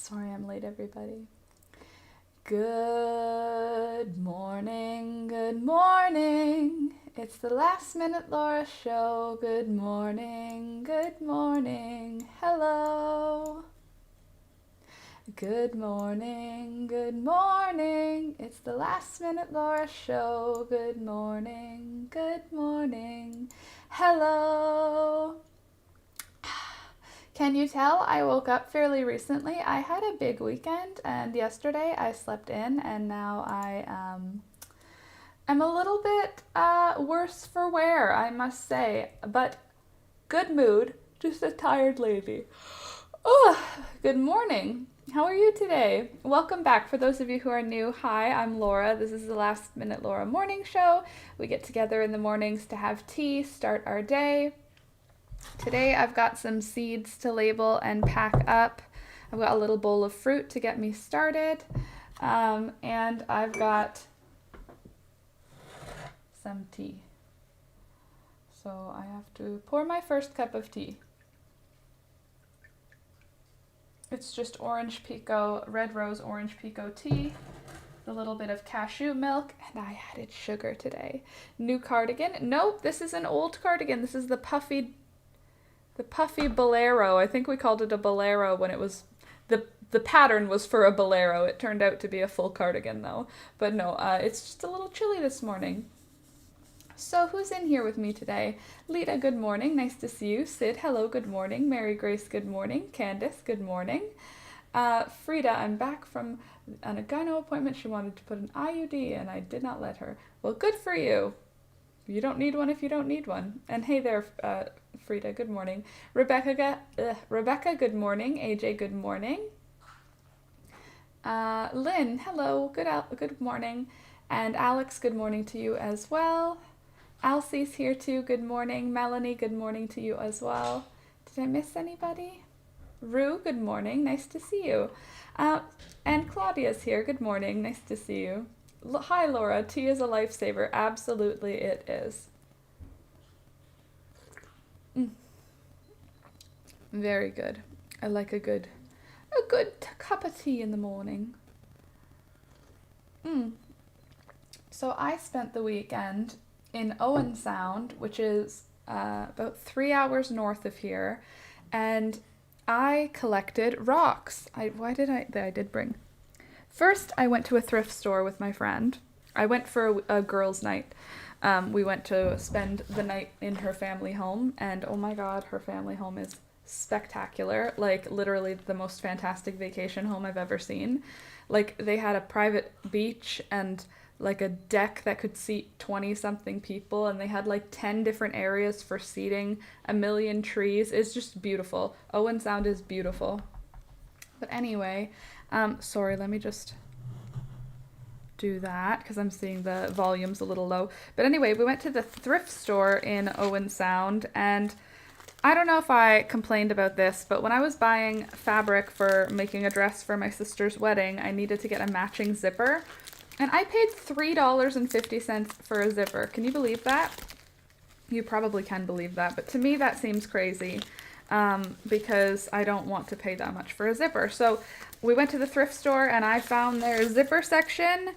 Sorry I'm late, everybody. Good morning, good morning. It's the Last Minute Laura Show. Good morning, good morning. Hello. Good morning, good morning. It's the Last Minute Laura Show. Good morning, good morning. Hello. Can you tell I woke up fairly recently? I had a big weekend, and yesterday I slept in, and now I'm a little bit worse for wear, I must say. But good mood, just a tired lady. Oh, good morning. How are you today? Welcome back. For those of you who are new, hi, I'm Laura. This is the Last Minute Laura morning show. We get together in the mornings to have tea, start our day. Today I've got some seeds to label and pack up. I've got a little bowl of fruit to get me started. And I've got some tea. So I have to pour my first cup of tea. It's just orange pekoe, red rose orange pekoe tea, a little bit of cashew milk, and I added sugar today. New cardigan. Nope, this is an old cardigan. This is the puffy bolero. I think we called it a bolero when it was the pattern was for a bolero. It turned out to be a full cardigan though. But no, it's just a little chilly this morning. So who's in here with me today? Lita, good morning. Nice to see you. Sid, hello, good morning. Mary Grace, good morning. Candace, good morning. Frida, I'm back from a gyno appointment. She wanted to put an IUD and I did not let her. Well, good for you. You don't need one if you don't need one. And hey there, Frida, good morning. Rebecca, good morning. AJ, good morning. Lynn, hello, good morning. And Alex, good morning to you as well. Elsie's here too, good morning. Melanie, good morning to you as well. Did I miss anybody? Rue, good morning, nice to see you. And Claudia's here, good morning, nice to see you. Hi Laura, tea is a lifesaver. Absolutely it is. Very good. I like a good cup of tea in the morning. So I spent the weekend in Owen Sound, which is about 3 hours north of here, and I collected rocks. I did bring. First, I went to a thrift store with my friend. I went for a girls' night. We went to spend the night in her family home, and oh my god, her family home is spectacular. Like, literally the most fantastic vacation home I've ever seen. Like, they had a private beach and like a deck that could seat 20-something people, and they had like 10 different areas for seating, a million trees. It's just beautiful. Owen Sound is beautiful. But anyway, sorry, let me just do that because I'm seeing the volume's a little low. But anyway, we went to the thrift store in Owen Sound, and I don't know if I complained about this, but when I was buying fabric for making a dress for my sister's wedding, I needed to get a matching zipper. And I paid $3.50 for a zipper. Can you believe that? You probably can believe that, but to me that seems crazy because I don't want to pay that much for a zipper. So we went to the thrift store and I found their zipper section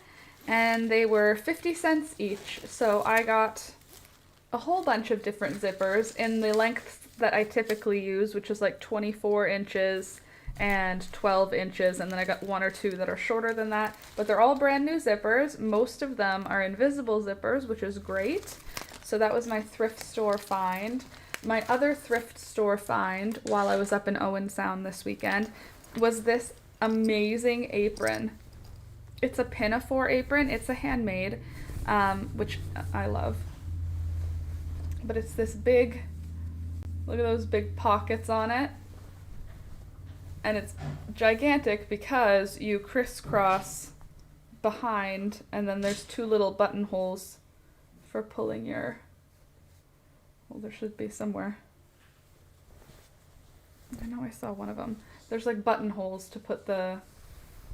and they were 50 cents each. So I got a whole bunch of different zippers in the length that I typically use, which is like 24 inches and 12 inches, and then I got one or two that are shorter than that, but they're all brand new zippers. Most of them are invisible zippers, which is great. So that was my thrift store find. My other thrift store find while I was up in Owen Sound this weekend was this amazing apron. It's a pinafore apron. It's a handmade, which I love. But it's this big, look at those big pockets on it. And it's gigantic because you crisscross behind, and then there's two little buttonholes for pulling your, well, there should be somewhere. I know I saw one of them. There's like buttonholes to put the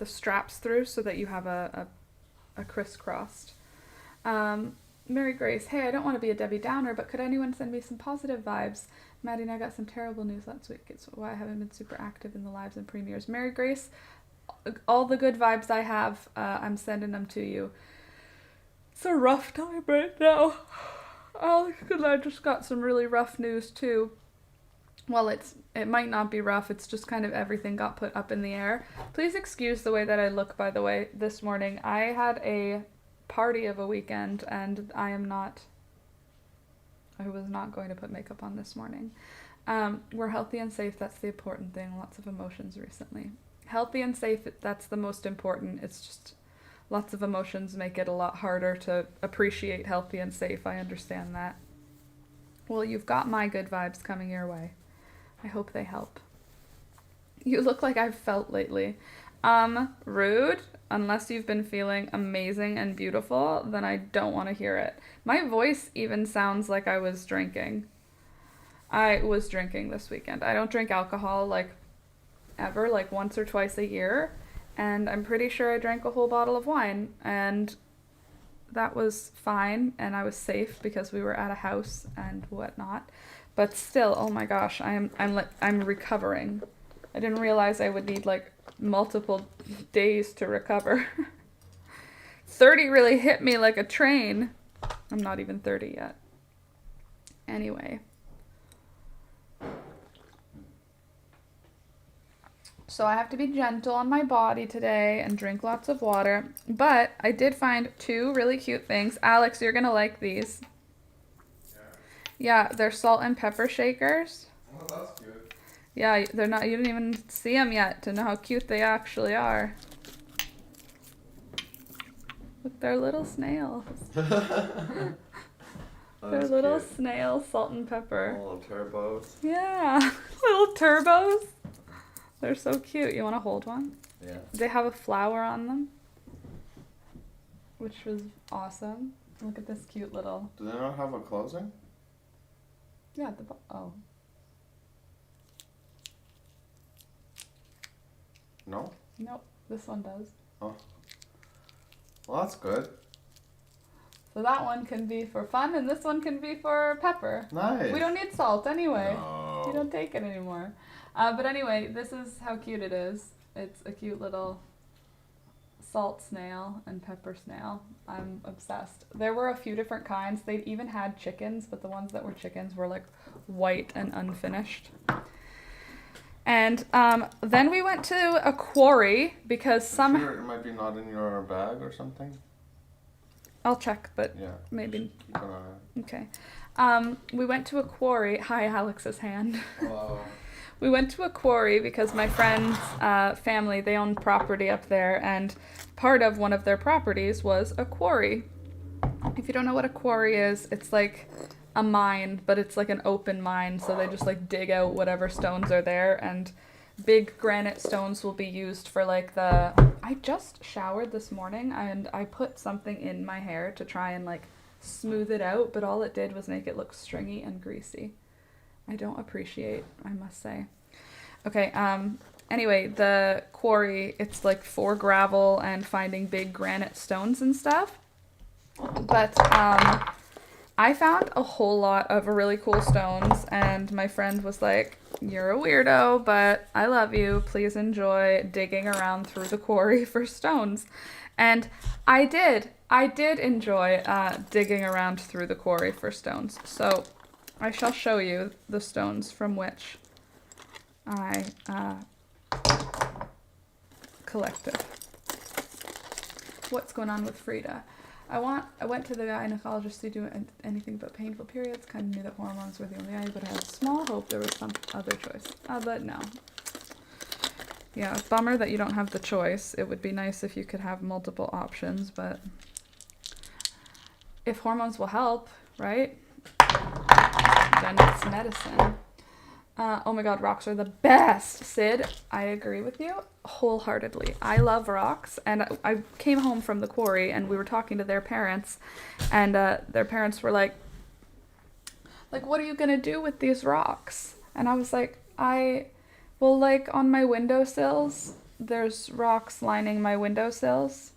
straps through so that you have a crisscrossed. Mary Grace, hey, I don't want to be a Debbie Downer, but could anyone send me some positive vibes? Maddie and I got some terrible news last week. It's why I haven't been super active in the lives and premieres. Mary Grace, all the good vibes I have, I'm sending them to you. It's a rough time right now. Alex and I just got some really rough news too. Well, it might not be rough, it's just kind of everything got put up in the air. Please excuse the way that I look, by the way. This morning I had a party of a weekend and I was not going to put makeup on this morning. We're healthy and safe, that's the important thing. Lots of emotions recently. Healthy and safe, that's the most important. It's just lots of emotions make it a lot harder to appreciate healthy and safe. I understand that. Well, you've got my good vibes coming your way. I hope they help. You look like I've felt lately. Rude. Unless you've been feeling amazing and beautiful, then I don't want to hear it. My voice even sounds like I was drinking. I was drinking this weekend. I don't drink alcohol, like, ever, like once or twice a year. And I'm pretty sure I drank a whole bottle of wine. And that was fine. And I was safe because we were at a house and whatnot. But still, oh my gosh, I'm recovering. I didn't realize I would need like multiple days to recover. 30 really hit me like a train. I'm not even 30 yet. Anyway. So I have to be gentle on my body today and drink lots of water. But I did find 2 really cute things. Alex, you're gonna like these. Yeah, they're salt and pepper shakers. Oh, that's good. Yeah, they're not, you didn't even see them yet to know how cute they actually are. Look, they're little snails. They're little cute. snails, salt and pepper. Little turbos. Yeah, little turbos. They're so cute. You want to hold one? Yeah. They have a flower on them, which was awesome. Look at this cute little... Do they not have a closing? Yeah, oh. No? Nope, this one does. Oh. Well, that's good. So that one can be for fun, and this one can be for pepper. Nice. We don't need salt anyway. No. We don't take it anymore. But anyway, this is how cute it is. It's a cute little salt snail and pepper snail. I'm obsessed. There were a few different kinds. They even had chickens, but the ones that were chickens were like white and unfinished. And then we went to a quarry because some... Sure, it might be not in your bag or something. I'll check, but Yeah. maybe. Keep an eye. Okay. We went to a quarry. Hi, Alex's hand. Hello. We went to a quarry because my friend's family, they own property up there, and part of one of their properties was a quarry. If you don't know what a quarry is, it's like a mine, but it's like an open mine, so they just like dig out whatever stones are there, and big granite stones will be used for like the... I just showered this morning, and I put something in my hair to try and like smooth it out, but all it did was make it look stringy and greasy. I don't appreciate, I must say. Okay, anyway, the quarry, it's like for gravel and finding big granite stones and stuff. But I found a whole lot of really cool stones, and my friend was like, "You're a weirdo, but I love you. Please enjoy digging around through the quarry for stones." And I did enjoy digging around through the quarry for stones. So I shall show you the stones from which I collected. What's going on with Frida? I went to the gynecologist to do anything but painful periods. Kind of knew that hormones were the only eye, but I had small hope there was some other choice. But no. Yeah, bummer that you don't have the choice. It would be nice if you could have multiple options, but if hormones will help, right? Then it's medicine. Oh my god, rocks are the best. Sid, I agree with you wholeheartedly. I love rocks, and I came home from the quarry, and we were talking to their parents, and their parents were like, what are you gonna do with these rocks? And I was like, well, like on my windowsills, there's rocks lining my windowsills.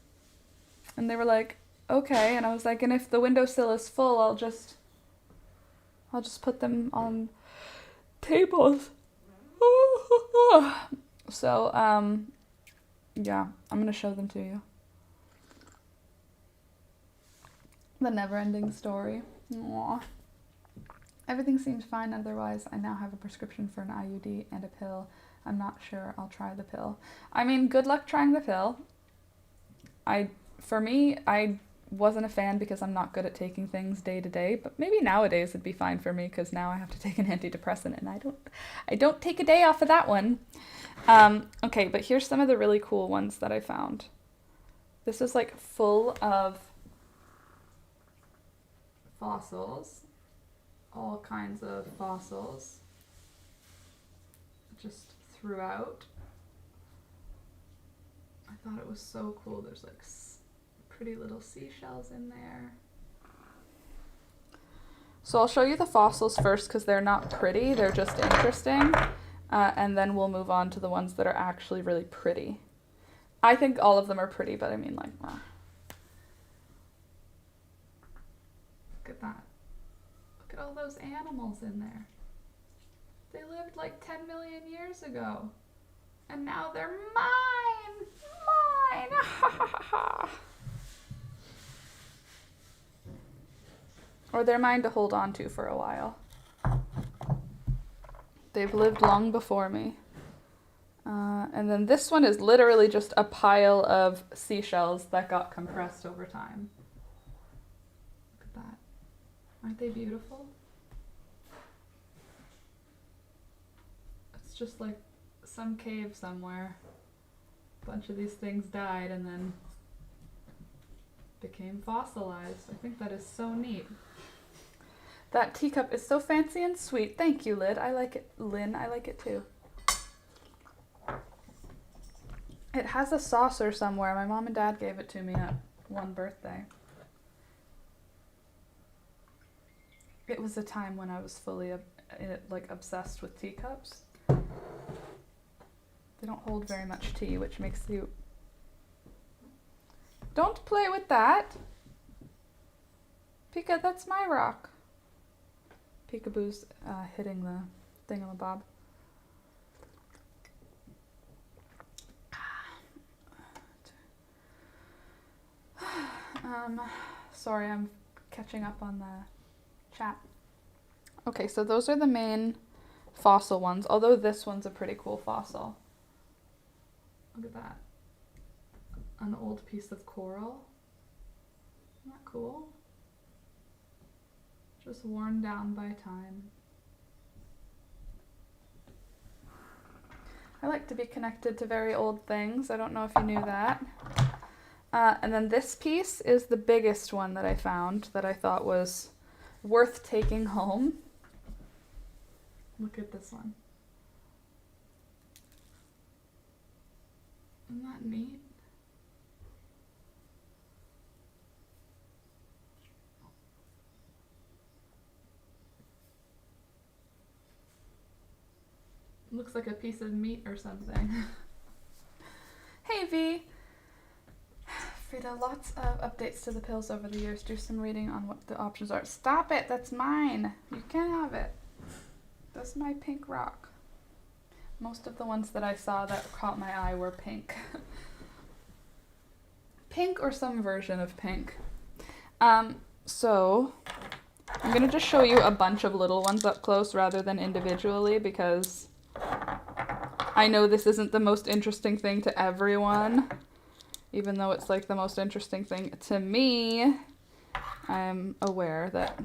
And they were like, okay. And I was like, and if the windowsill is full, I'll just put them on tables. So, yeah, I'm gonna show them to you. The never-ending story. Aww. Everything seems fine otherwise. I now have a prescription for an IUD and a pill. I'm not sure. I'll try the pill. I mean, good luck trying the pill. For me, I wasn't a fan because I'm not good at taking things day to day, but maybe nowadays it'd be fine for me because now I have to take an antidepressant and I don't take a day off of that one. Okay, but here's some of the really cool ones that I found. This is like full of fossils, all kinds of fossils, just throughout. I thought it was so cool. There's like pretty little seashells in there. So I'll show you the fossils first because they're not pretty, they're just interesting. And then we'll move on to the ones that are actually really pretty. I think all of them are pretty, but I mean like, look at that. Look at all those animals in there. They lived like 10 million years ago. And now they're mine! Mine! Ha ha ha ha! Or they're mine to hold on to for a while. They've lived long before me. And then this one is literally just a pile of seashells that got compressed over time. Look at that. Aren't they beautiful? It's just like some cave somewhere. A bunch of these things died and then became fossilized. I think that is so neat. That teacup is so fancy and sweet. Thank you, Lynn. I like it. Lynn, I like it too. It has a saucer somewhere. My mom and dad gave it to me at one birthday. It was a time when I was fully obsessed with teacups. They don't hold very much tea, which makes you... Don't play with that! Pika, that's my rock. Peekaboo's hitting the thingamabob. Sorry, I'm catching up on the chat. Okay, so those are the main fossil ones, although this one's a pretty cool fossil. Look at that. An old piece of coral. Isn't that cool? Just worn down by time. I like to be connected to very old things. I don't know if you knew that. And then this piece is the biggest one that I found that I thought was worth taking home. Look at this one. Isn't that neat? Looks like a piece of meat or something. Hey V! Frida, lots of updates to the pills over the years. Do some reading on what the options are. Stop it! That's mine! You can't have it. That's my pink rock. Most of the ones that I saw that caught my eye were pink. Pink or some version of pink. So I'm gonna just show you a bunch of little ones up close rather than individually because I know this isn't the most interesting thing to everyone, even though it's like the most interesting thing to me. I'm aware that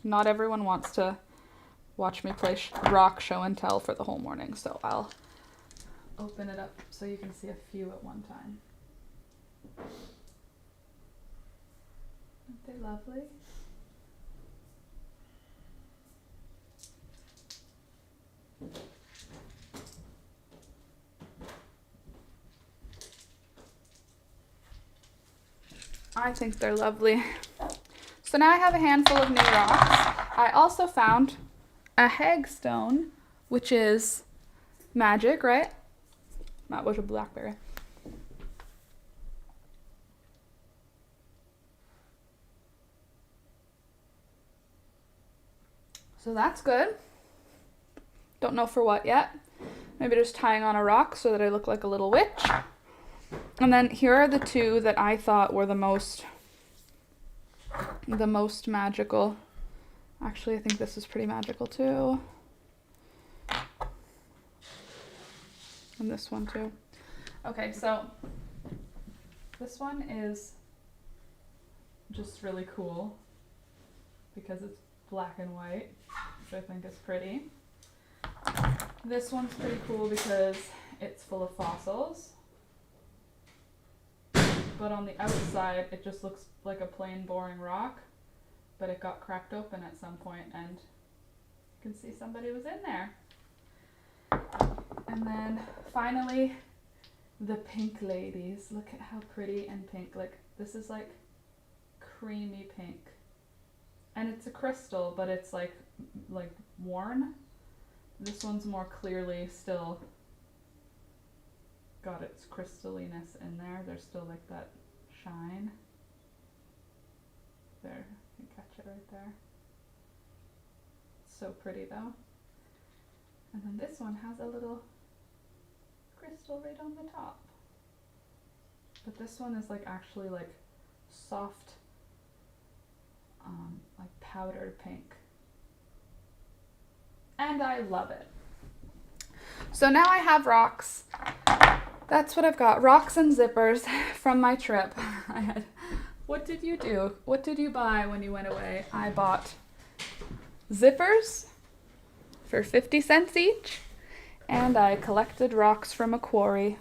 not everyone wants to watch me play rock show and tell for the whole morning, so I'll open it up so you can see a few at one time. Aren't they lovely? I think they're lovely. So now I have a handful of new rocks. I also found a hagstone, which is magic, right? That was a blackberry. So that's good. Don't know for what yet. Maybe just tying on a rock so that I look like a little witch. And then here are the two that I thought were the most magical. Actually, I think this is pretty magical too. And this one too. Okay, so this one is just really cool because it's black and white, which I think is pretty. This one's pretty cool because it's full of fossils. But on the outside, it just looks like a plain, boring rock. But it got cracked open at some point, and you can see somebody was in there. And then finally, the pink ladies. Look at how pretty and pink. Like, this is like creamy pink. And it's a crystal, but it's like worn. This one's more clearly still got its crystalliness in there. There's still like that shine. There, you can catch it right there. It's so pretty though. And then this one has a little crystal right on the top. But this one is like actually like soft, like powdered pink. And I love it. So now I have rocks. That's what I've got. Rocks and zippers from my trip. What did you do? What did you buy when you went away? I bought zippers for 50 cents each. And I collected rocks from a quarry.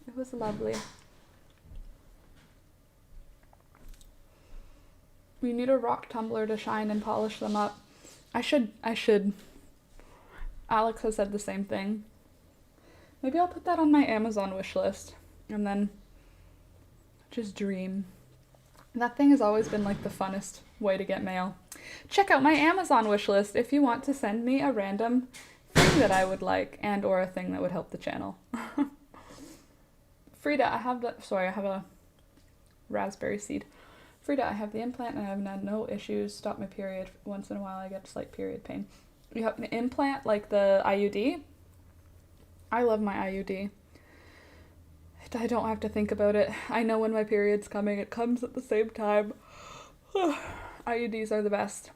It was lovely. We need a rock tumbler to shine and polish them up. I should. Alex has said the same thing. Maybe I'll put that on my Amazon wish list and then just dream. That thing has always been like the funnest way to get mail. Check out my Amazon wish list if you want to send me a random thing that I would like and or a thing that would help the channel. Frida, I have a raspberry seed. Frida, I have the implant and I have had no issues. Stop my period. Once in a while I get slight period pain. You have an implant like the IUD? I love my IUD. I don't have to think about it. I know when my period's coming. It comes at the same time. IUDs are the best.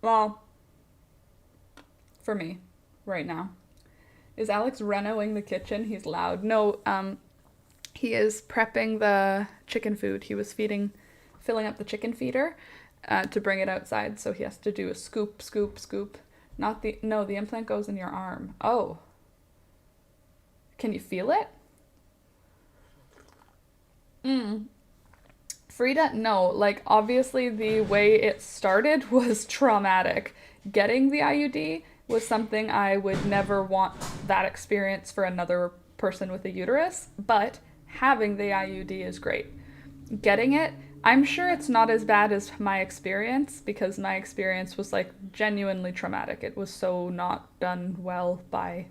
Well, for me, right now. Is Alex renoing the kitchen? He's loud. No, he is prepping the chicken food. He was filling up the chicken feeder to bring it outside. So he has to do a scoop, scoop, scoop. The implant goes in your arm. Oh. Can you feel it? Frida, no. Like, obviously the way it started was traumatic. Getting the IUD was something I would never want that experience for another person with a uterus, but having the IUD is great. Getting it, I'm sure it's not as bad as my experience, because my experience was like genuinely traumatic. It was so not done well by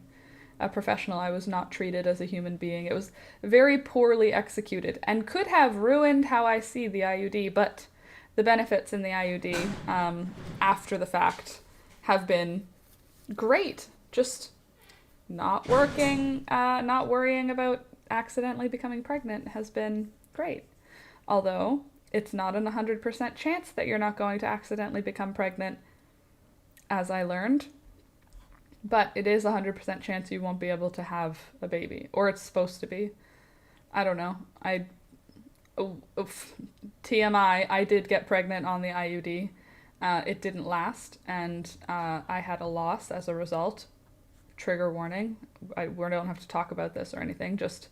a professional. I was not treated as a human being. It was very poorly executed and could have ruined how I see the IUD, but the benefits in the IUD after the fact have been great. Just not worrying about accidentally becoming pregnant has been great. Although it's not an 100% chance that you're not going to accidentally become pregnant, as I learned. But it is a 100% chance you won't be able to have a baby. Or it's supposed to be. I don't know. TMI, I did get pregnant on the IUD. It didn't last, and I had a loss as a result. Trigger warning. We don't have to talk about this or anything. Just,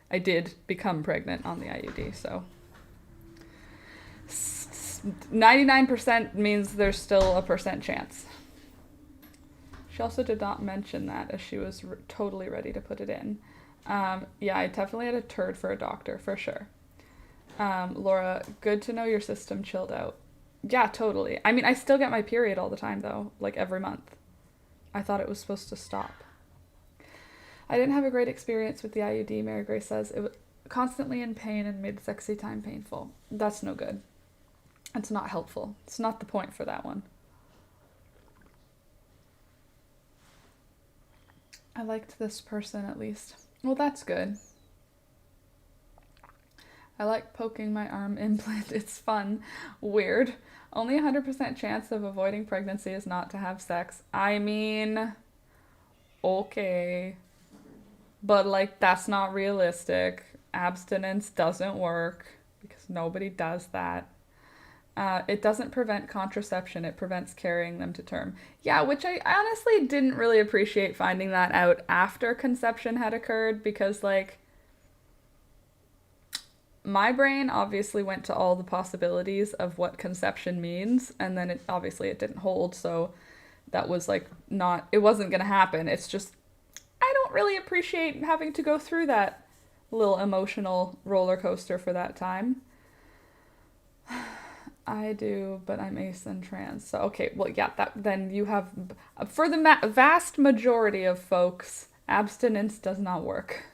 I did become pregnant on the IUD, so 99% means there's still a percent chance. She also did not mention that, as she was totally ready to put it in. Yeah, I definitely had a turd for a doctor, for sure. Laura, good to know your system chilled out. Yeah, totally. I mean, I still get my period all the time, though, like every month. I thought it was supposed to stop. I didn't have a great experience with the IUD, Mary Grace says. It was constantly in pain and made sexy time painful. That's no good. It's not helpful. It's not the point for that one. I liked this person at least. Well, that's good. I like poking my arm implant. It's fun. Weird. Only 100% chance of avoiding pregnancy is not to have sex. I mean, okay. But, like, that's not realistic. Abstinence doesn't work because nobody does that. It doesn't prevent contraception. It prevents carrying them to term. Yeah, which I honestly didn't really appreciate finding that out after conception had occurred because, like, my brain obviously went to all the possibilities of what conception means, and then it didn't hold, so that was like it wasn't gonna happen. It's just, I don't really appreciate having to go through that little emotional roller coaster for that time. I do, but I'm ace and trans. So, okay, well, yeah, then you have, for the vast majority of folks, abstinence does not work.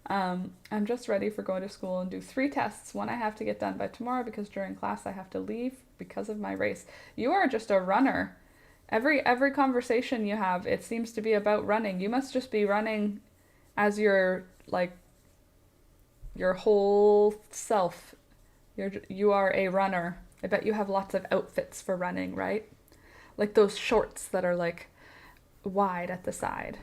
I'm just ready for going to school and do 3 tests. One I have to get done by tomorrow because during class I have to leave because of my race. You are just a runner. Every conversation you have, it seems to be about running. You must just be running as your whole self. You are a runner. I bet you have lots of outfits for running, right? Like those shorts that are like wide at the side.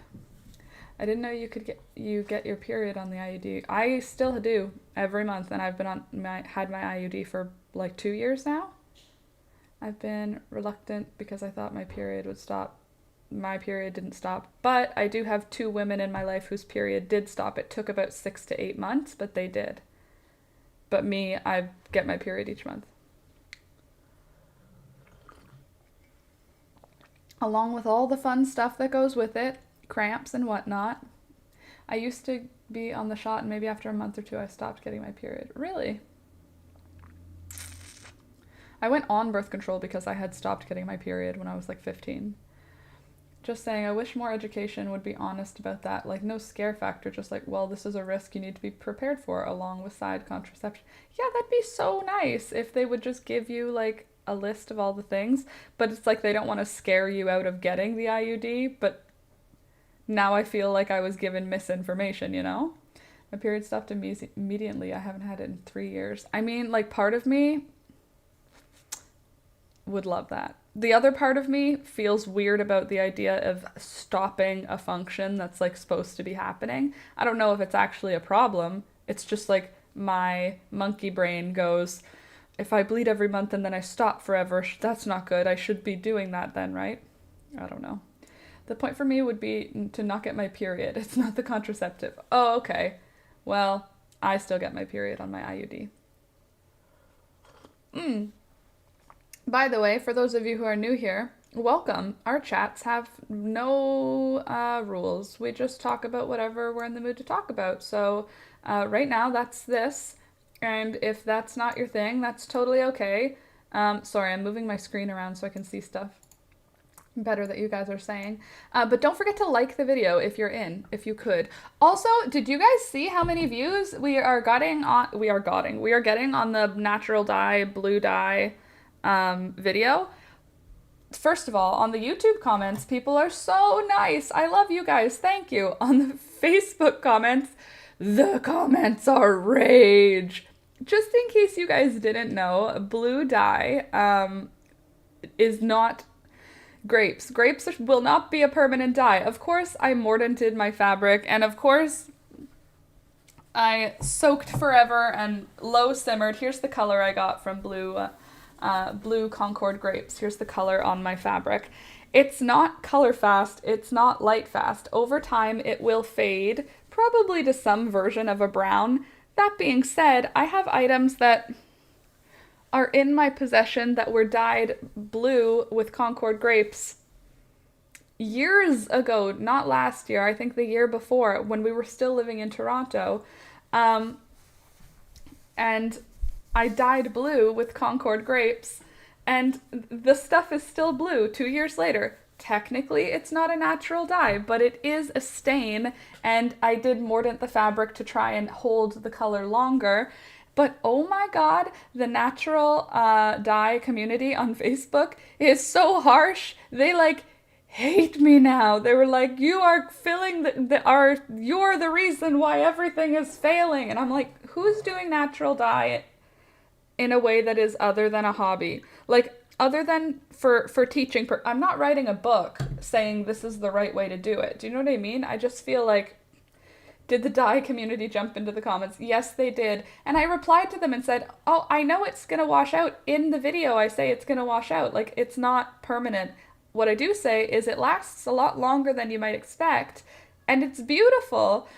I didn't know you could get your period on the IUD. I still do every month, and I've been had my IUD for like 2 years now. I've been reluctant because I thought my period would stop. My period didn't stop, but I do have 2 women in my life whose period did stop. It took about 6 to 8 months, but they did. But me, I get my period each month. Along with all the fun stuff that goes with it, cramps and whatnot. I used to be on the shot, and maybe after a month or 2 I stopped getting my period. Really? I went on birth control because I had stopped getting my period when I was like 15. Just saying, I wish more education would be honest about that. Like, no scare factor, just like, well, this is a risk you need to be prepared for, along with side contraception. Yeah, that'd be so nice if they would just give you like a list of all the things, but it's like they don't want to scare you out of getting the IUD, but now I feel like I was given misinformation, you know? My period stopped immediately. I haven't had it in 3 years. I mean, like, part of me would love that. The other part of me feels weird about the idea of stopping a function that's, like, supposed to be happening. I don't know if it's actually a problem. It's just, like, my monkey brain goes, if I bleed every month and then I stop forever, that's not good. I should be doing that then, right? I don't know. The point for me would be to not get my period. It's not the contraceptive. Oh, okay. Well, I still get my period on my IUD. By the way, for those of you who are new here, welcome. Our chats have no rules. We just talk about whatever we're in the mood to talk about. So right now, that's this. And if that's not your thing, that's totally okay. Sorry, I'm moving my screen around so I can see stuff better that you guys are saying. But don't forget to like the video if you're in, if you could. Also, did you guys see how many views we are getting on the natural dye, blue dye video? First of all, on the YouTube comments, people are so nice. I love you guys. Thank you. On the Facebook comments, the comments are rage. Just in case you guys didn't know, blue dye is not grapes. Grapes will not be a permanent dye. Of course, I mordanted my fabric, and of course, I soaked forever and low simmered. Here's the color I got from blue Concord grapes. Here's the color on my fabric. It's not color fast. It's not light fast. Over time, it will fade, probably to some version of a brown. That being said, I have items that are in my possession that were dyed blue with Concord grapes years ago, not last year, I think the year before, when we were still living in Toronto. And I dyed blue with Concord grapes, and the stuff is still blue 2 years later. Technically, it's not a natural dye, but it is a stain, and I did mordant the fabric to try and hold the color longer. But oh my god, the natural dye community on Facebook is so harsh. They like hate me now. They were like, you are filling you're the reason why everything is failing. And I'm like, who's doing natural dye in a way that is other than a hobby? Like, other than for teaching. I'm not writing a book saying this is the right way to do it. Do you know what I mean? I just feel like, did the dye community jump into the comments? Yes, they did. And I replied to them and said, oh, I know it's going to wash out. In the video, I say it's going to wash out. Like, it's not permanent. What I do say is it lasts a lot longer than you might expect, and it's beautiful.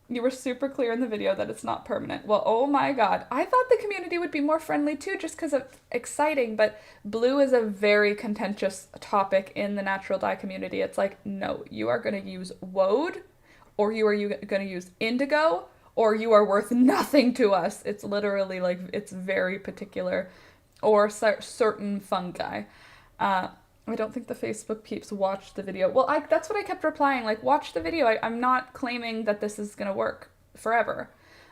You were super clear in the video that it's not permanent. Well, oh my god. I thought the community would be more friendly too, just because of exciting, but blue is a very contentious topic in the natural dye community. It's like, no, you are going to use woad, or you are going to use indigo, or you are worth nothing to us. It's literally like, it's very particular, or certain fungi. I don't think the Facebook peeps watched the video. Well, that's what I kept replying, like, watch the video. I'm not claiming that this is going to work forever.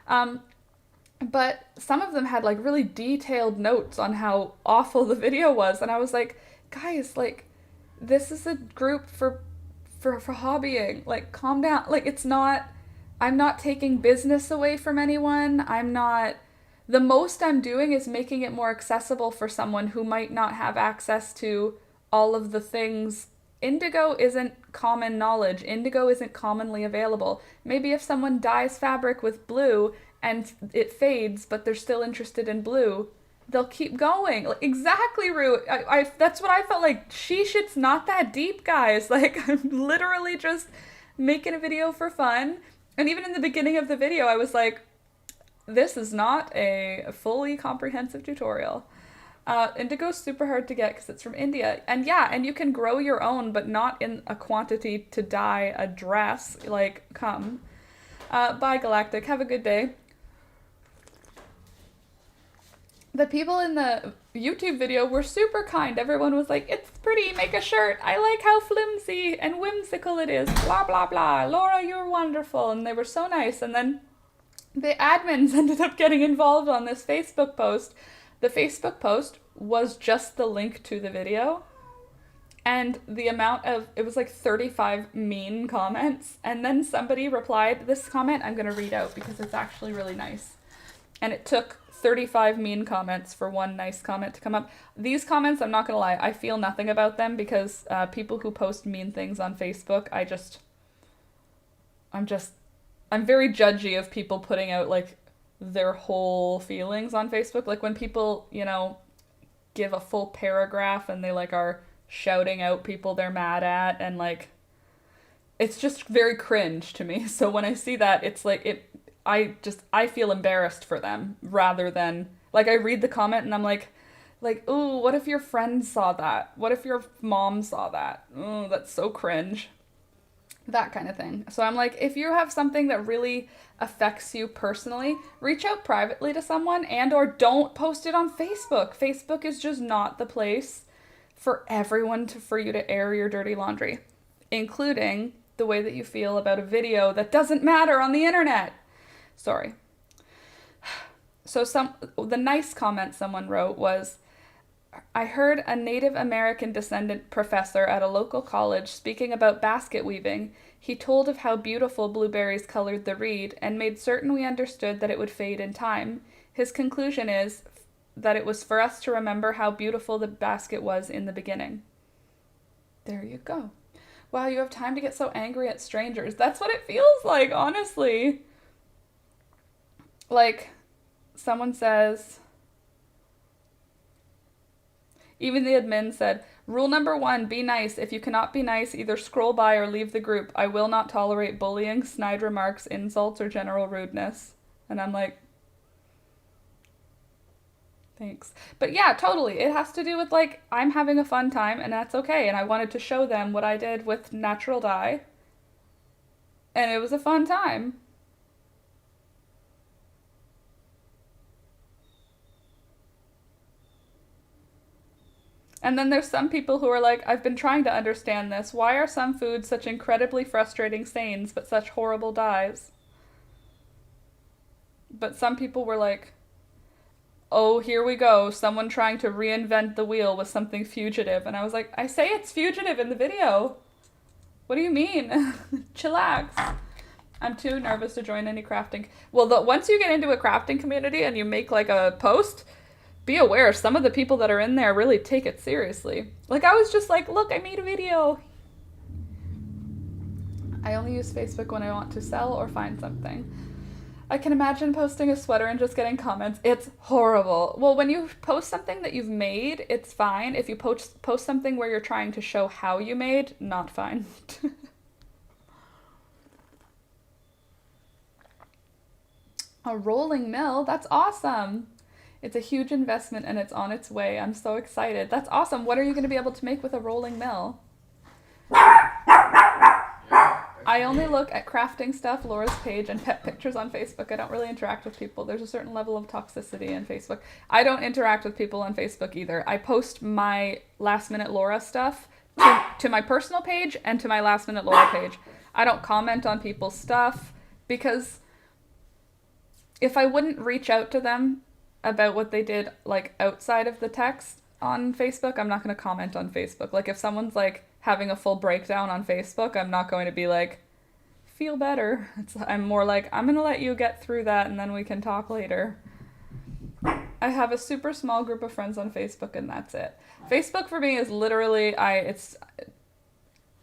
But some of them had, like, really detailed notes on how awful the video was. And I was like, guys, like, this is a group for hobbying. Like, calm down. Like, I'm not taking business away from anyone. The most I'm doing is making it more accessible for someone who might not have access to all of the things. Indigo isn't common knowledge. Indigo isn't commonly available. Maybe if someone dyes fabric with blue and it fades, but they're still interested in blue, they'll keep going. Like, exactly, Rue. That's what I felt like. Sheesh, it's not that deep, guys. Like, I'm literally just making a video for fun. And even in the beginning of the video, I was like, this is not a fully comprehensive tutorial. Indigo's super hard to get because it's from India. And yeah, and you can grow your own, but not in a quantity to dye a dress. Like, come. Bye, Galactic. Have a good day. The people in the YouTube video were super kind. Everyone was like, it's pretty, make a shirt. I like how flimsy and whimsical it is. Blah, blah, blah. Laura, you're wonderful. And they were so nice. And then the admins ended up getting involved on this Facebook post. The Facebook post was just the link to the video, and the amount of, it was like 35 mean comments, and then somebody replied, this comment I'm going to read out because it's actually really nice, and it took 35 mean comments for one nice comment to come up. These comments, I'm not going to lie, I feel nothing about them because people who post mean things on Facebook, I'm very judgy of people putting out, like, their whole feelings on Facebook. Like, when people, give a full paragraph and they, like, are shouting out people they're mad at, and, like, it's just very cringe to me. So when I see that, it's like, I feel embarrassed for them rather than, like, I read the comment and I'm like, ooh, what if your friend saw that? What if your mom saw that? Ooh, that's so cringe. That kind of thing. So I'm like, if you have something that really affects you personally, reach out privately to someone, and or don't post it on Facebook. Facebook is just not the place for everyone for you to air your dirty laundry, including the way that you feel about a video that doesn't matter on the internet. Sorry. So the nice comment someone wrote was, I heard a Native American descendant professor at a local college speaking about basket weaving. He told of how beautiful blueberries colored the reed and made certain we understood that it would fade in time. His conclusion is that it was for us to remember how beautiful the basket was in the beginning. There you go. Wow, you have time to get so angry at strangers. That's what it feels like, honestly. Like, someone says... Even the admin said, rule number 1, be nice. If you cannot be nice, either scroll by or leave the group. I will not tolerate bullying, snide remarks, insults, or general rudeness. And I'm like, thanks. But yeah, totally. It has to do with, like, I'm having a fun time, and that's okay. And I wanted to show them what I did with natural dye. And it was a fun time. And then there's some people who are like, I've been trying to understand this. Why are some foods such incredibly frustrating stains, but such horrible dyes? But some people were like, oh, here we go. Someone trying to reinvent the wheel with something fugitive. And I was like, I say it's fugitive in the video. What do you mean? Chillax. I'm too nervous to join any crafting. Well, once you get into a crafting community and you make like a post, be aware some of the people that are in there really take it seriously. Like I was just like, look, I made a video. I only use Facebook when I want to sell or find something. I can imagine posting a sweater and just getting comments. It's horrible. Well, when you post something that you've made, it's fine. If you post something where you're trying to show how you made, not fine. A rolling mill? That's awesome. It's a huge investment and it's on its way. I'm so excited. That's awesome. What are you going to be able to make with a rolling mill? I only look at crafting stuff, Laura's page, and pet pictures on Facebook. I don't really interact with people. There's a certain level of toxicity in Facebook. I don't interact with people on Facebook either. I post my Last Minute Laura stuff to my personal page and to my Last Minute Laura page. I don't comment on people's stuff because if I wouldn't reach out to them about what they did like outside of the text on Facebook, I'm not going to comment on Facebook. Like if someone's like having a full breakdown on Facebook, I'm not going to be like, feel better. I'm more like, I'm going to let you get through that and then we can talk later. I have a super small group of friends on Facebook and that's it. Facebook for me is literally,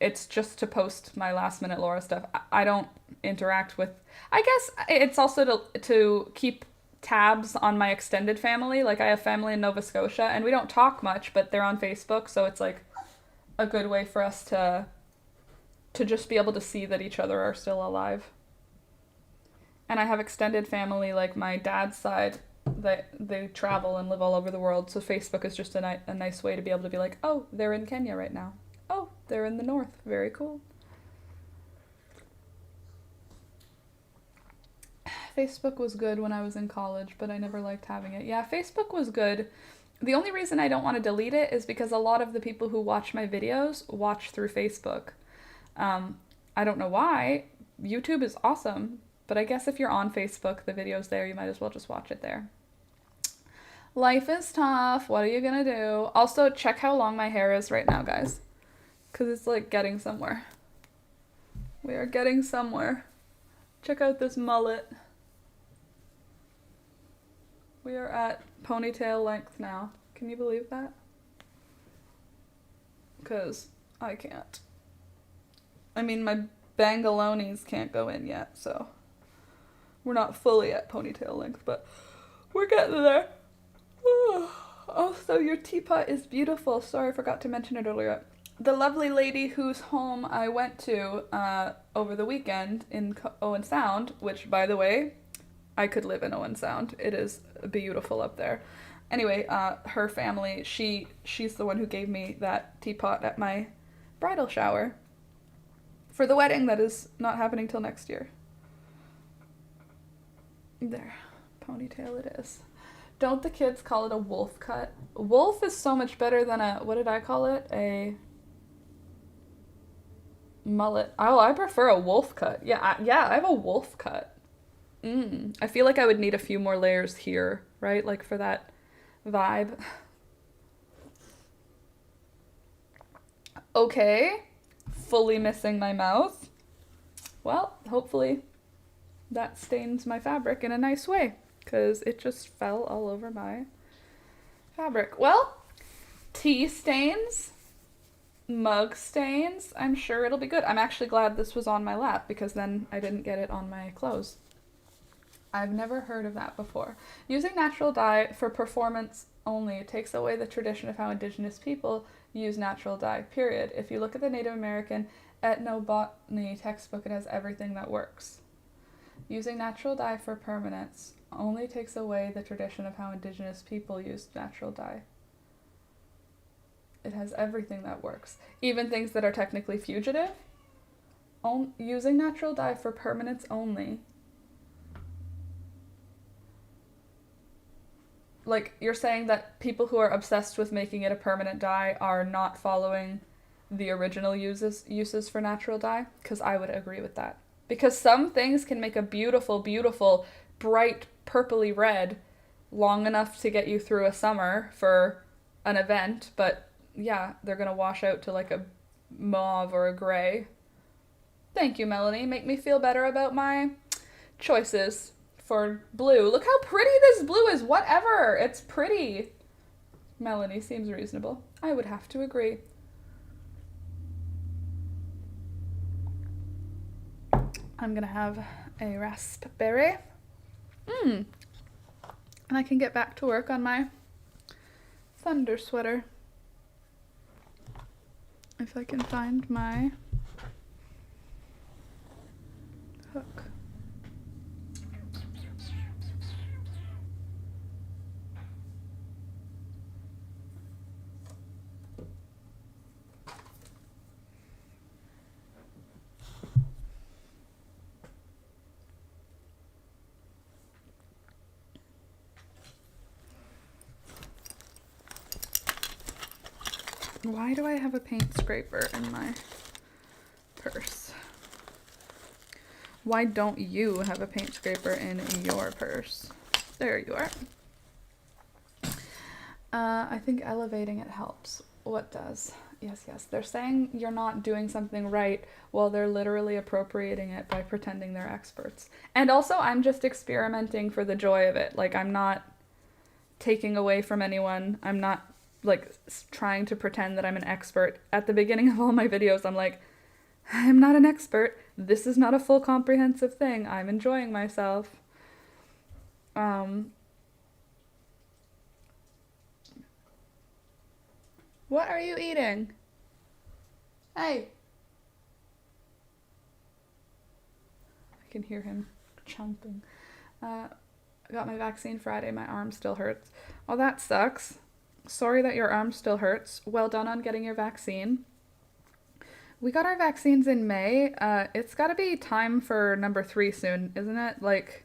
it's just to post my Last Minute Laura stuff. I don't interact with, I guess it's also to keep tabs on my extended family. Like I have family in Nova Scotia and we don't talk much, but they're on Facebook. So it's like a good way for us to just be able to see that each other are still alive. And I have extended family, like my dad's side, that they travel and live all over the world. So Facebook is just a nice way to be able to be like, oh, they're in Kenya right now. Oh, they're in the north. Very cool. Facebook was good when I was in college, but I never liked having it. Yeah, Facebook was good. The only reason I don't want to delete it is because a lot of the people who watch my videos watch through Facebook. I don't know why. YouTube is awesome, but I guess if you're on Facebook, the video's there, you might as well just watch it there. Life is tough. What are you gonna do? Also, check how long my hair is right now, guys. Because it's like getting somewhere. We are getting somewhere. Check out this mullet. We are at ponytail length now. Can you believe that? Because I can't. I mean, my bangalones can't go in yet, so we're not fully at ponytail length, but we're getting there. Also, your teapot is beautiful. Sorry, I forgot to mention it earlier. The lovely lady whose home I went to over the weekend in Owen Sound, which, by the way, I could live in Owen Sound. It is beautiful up there. Anyway, her family, she's the one who gave me that teapot at my bridal shower for the wedding that is not happening till next year. There, ponytail it is. Don't the kids call it a wolf cut? Wolf is so much better than a, what did I call it? A mullet. Oh, I prefer a wolf cut. Yeah, I have a wolf cut. I feel like I would need a few more layers here, right? Like for that vibe. Okay. Fully missing my mouth. Well, hopefully that stains my fabric in a nice way, because it just fell all over my fabric. Well, tea stains, mug stains. I'm sure it'll be good. I'm actually glad this was on my lap, because then I didn't get it on my clothes. I've never heard of that before. Using natural dye for performance only takes away the tradition of how Indigenous people use natural dye, period. If you look at the Native American ethnobotany textbook, it has everything that works. Using natural dye for permanence only takes away the tradition of how Indigenous people use natural dye. It has everything that works. Even things that are technically fugitive. Using natural dye for permanence only. Like, you're saying that people who are obsessed with making it a permanent dye are not following the original uses for natural dye? Because I would agree with that. Because some things can make a beautiful, beautiful, bright, purpley red long enough to get you through a summer for an event, but yeah, they're going to wash out to like a mauve or a gray. Thank you, Melanie. Make me feel better about my choices for blue. Look how pretty this blue is. Whatever. It's pretty. Melanie seems reasonable. I would have to agree. I'm gonna have a raspberry. And I can get back to work on my thunder sweater. If I can find my hook. Why do I have a paint scraper in my purse? Why don't you have a paint scraper in your purse? There you are. I think elevating it helps. What does? Yes. They're saying you're not doing something right while they're literally appropriating it by pretending they're experts. And also, I'm just experimenting for the joy of it. Like, I'm not taking away from anyone. I'm not like trying to pretend that I'm an expert. At the beginning of all my videos, I'm like, I'm not an expert. This is not a full comprehensive thing. I'm enjoying myself. What are you eating? Hey. I can hear him chomping. I got my vaccine Friday. My arm still hurts. Oh, that sucks. Sorry that your arm still hurts. Well done on getting your vaccine. We got our vaccines in May. It's got to be time for number 3 soon, isn't it? Like,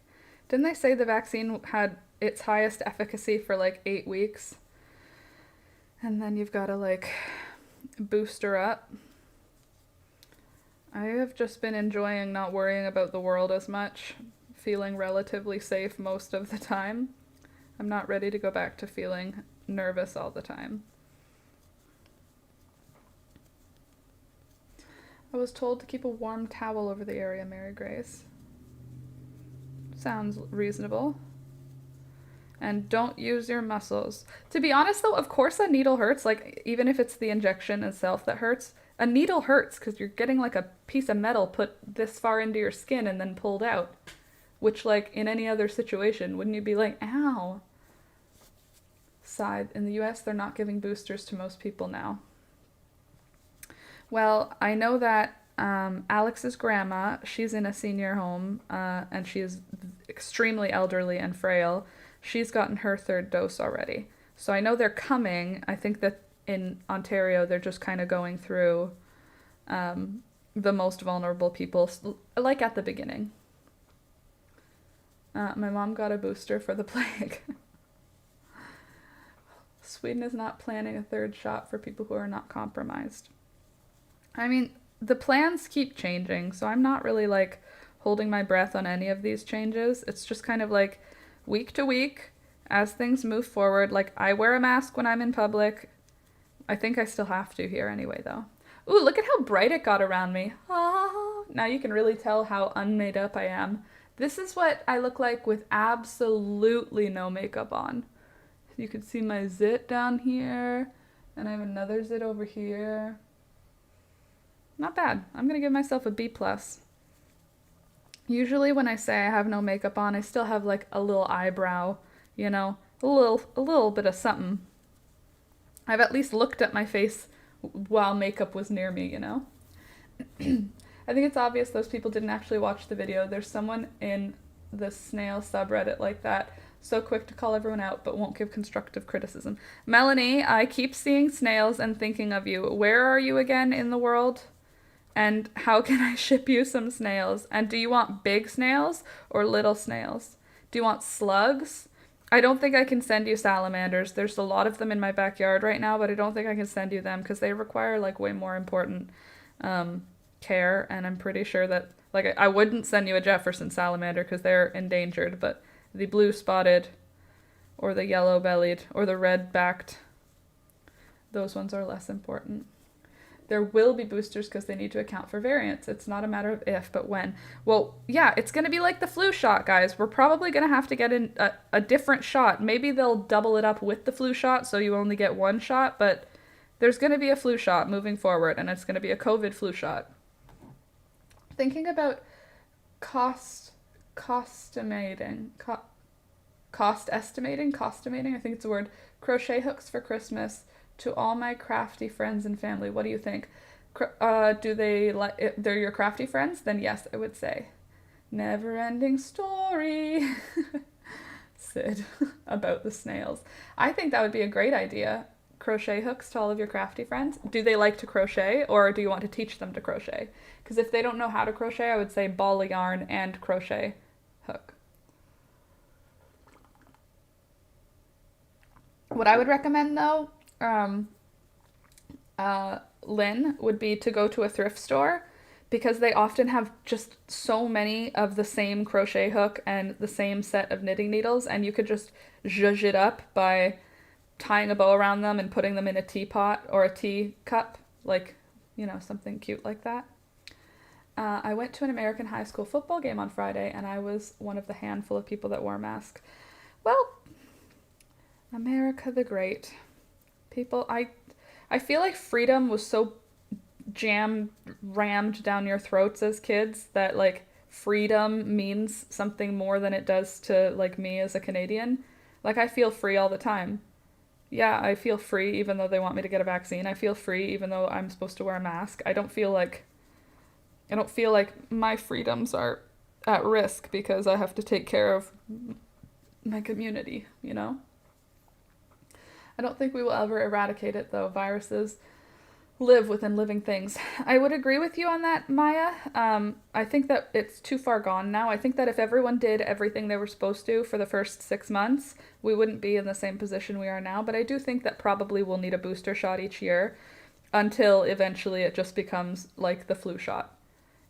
didn't they say the vaccine had its highest efficacy for like 8 weeks? And then you've got to like booster up. I have just been enjoying not worrying about the world as much, feeling relatively safe most of the time. I'm not ready to go back to feeling nervous all the time. I was told to keep a warm towel over the area, Mary Grace. Sounds reasonable. And don't use your muscles. To be honest though, of course a needle hurts, like even if it's the injection itself that hurts. A needle hurts because you're getting like a piece of metal put this far into your skin and then pulled out. Which like in any other situation, wouldn't you be like, ow? Side, in the US, they're not giving boosters to most people now. Well, I know that Alex's grandma, she's in a senior home, and she is extremely elderly and frail. She's gotten her 3rd dose already. So I know they're coming. I think that in Ontario, they're just kind of going through the most vulnerable people, like at the beginning. My mom got a booster for the plague. Sweden is not planning a 3rd shot for people who are not compromised. I mean, the plans keep changing, so I'm not really like holding my breath on any of these changes. It's just kind of like week to week as things move forward. Like I wear a mask when I'm in public. I think I still have to here anyway though. Ooh, look at how bright it got around me. Ah, now you can really tell how unmade up I am. This is what I look like with absolutely no makeup on. You can see my zit down here, and I have another zit over here. Not bad. I'm gonna give myself a B+. Usually when I say I have no makeup on, I still have like a little eyebrow, you know, a little bit of something. I've at least looked at my face while makeup was near me, you know. I think it's obvious those people didn't actually watch the video. There's someone in the snail subreddit like that, so quick to call everyone out but won't give constructive criticism. Melanie, I keep seeing snails and thinking of you. Where are you again in the world? And how can I ship you some snails? And do you want big snails or little snails? Do you want slugs? I don't think I can send you salamanders. There's a lot of them in my backyard right now, but I don't think I can send you them because they require like way more important care. And I'm pretty sure that like I wouldn't send you a Jefferson salamander because they're endangered, but the blue spotted or the yellow bellied or the red backed, those ones are less important. There will be boosters because they need to account for variants. It's not a matter of if, but when. Well, yeah, it's going to be like the flu shot, guys. We're probably going to have to get in a different shot. Maybe they'll double it up with the flu shot so you only get one shot, but there's going to be a flu shot moving forward, and it's going to be a COVID flu shot. Thinking about costimating, cost estimating, I think it's a word. Crochet hooks for Christmas to all my crafty friends and family. What do you think? Do they like? They're your crafty friends? Then yes, I would say. Never ending story. Sid about the snails. I think that would be a great idea. Crochet hooks to all of your crafty friends. Do they like to crochet, or do you want to teach them to crochet? Because if they don't know how to crochet, I would say ball of yarn and crochet hook. What I would recommend though, Lynn, would be to go to a thrift store, because they often have just so many of the same crochet hook and the same set of knitting needles, and you could just zhuzh it up by tying a bow around them and putting them in a teapot or a teacup, like, you know, something cute like that. I went to an American high school football game on Friday, and I was one of the handful of people that wore a mask. Well, America the Great. People, I feel like freedom was so rammed down your throats as kids that, like, freedom means something more than it does to, like, me as a Canadian. Like, I feel free all the time. Yeah, I feel free even though they want me to get a vaccine. I feel free even though I'm supposed to wear a mask. I don't feel like my freedoms are at risk because I have to take care of my community, you know? I don't think we will ever eradicate it, though. Viruses live within living things. I would agree with you on that, Maya. I think that it's too far gone now. I think that if everyone did everything they were supposed to for the first 6 months, we wouldn't be in the same position we are now. But I do think that probably we'll need a booster shot each year until eventually it just becomes like the flu shot.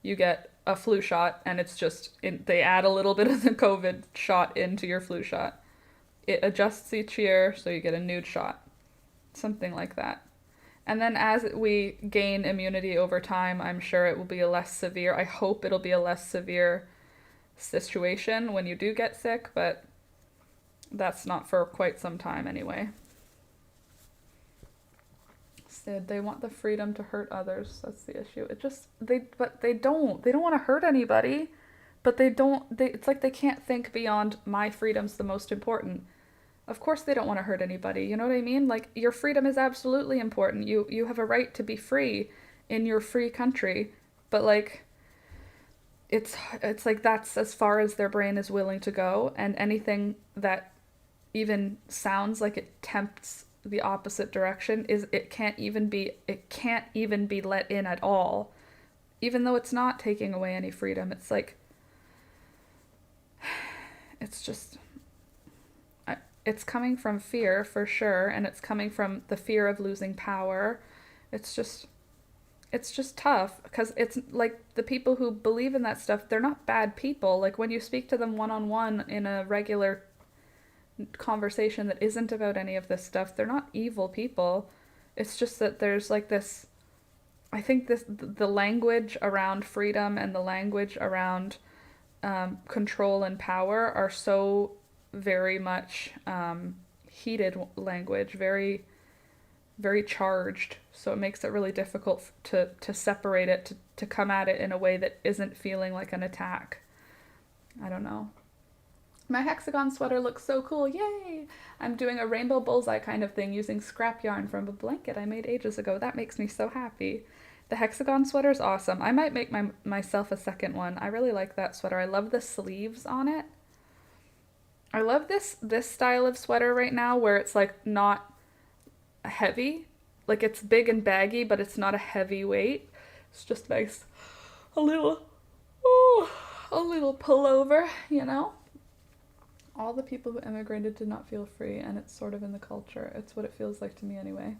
You get a flu shot and it's just, they add a little bit of the COVID shot into your flu shot. It adjusts each year, so you get a new shot. Something like that. And then as we gain immunity over time, I'm sure it will be a less severe, I hope it'll be a less severe situation when you do get sick, but that's not for quite some time anyway. Sid, they want the freedom to hurt others. That's the issue. They don't want to hurt anybody, but it's like they can't think beyond my freedom's the most important. Of course they don't want to hurt anybody, you know what I mean? Like, your freedom is absolutely important. You have a right to be free in your free country, but like, it's like that's as far as their brain is willing to go, and anything that even sounds like it tempts the opposite direction it can't even be let in at all, even though it's not taking away any freedom. It's like, it's just, it's coming from fear for sure, and it's coming from the fear of losing power. It's just tough, because it's like the people who believe in that stuff, they're not bad people. Like, when you speak to them one-on-one in a regular conversation that isn't about any of this stuff, they're not evil people. It's just that there's like this, I think the language around freedom and the language around control and power are so very much heated language, very, very charged. So it makes it really difficult to separate it, to come at it in a way that isn't feeling like an attack. I don't know. My hexagon sweater looks so cool. Yay! I'm doing a rainbow bullseye kind of thing using scrap yarn from a blanket I made ages ago. That makes me so happy. The hexagon sweater is awesome. I might make myself a second one. I really like that sweater. I love the sleeves on it. I love this style of sweater right now where it's like not heavy. Like, it's big and baggy, but it's not a heavy weight. It's just nice. A little pullover, you know? All the people who emigrated did not feel free, and it's sort of in the culture. It's what it feels like to me anyway.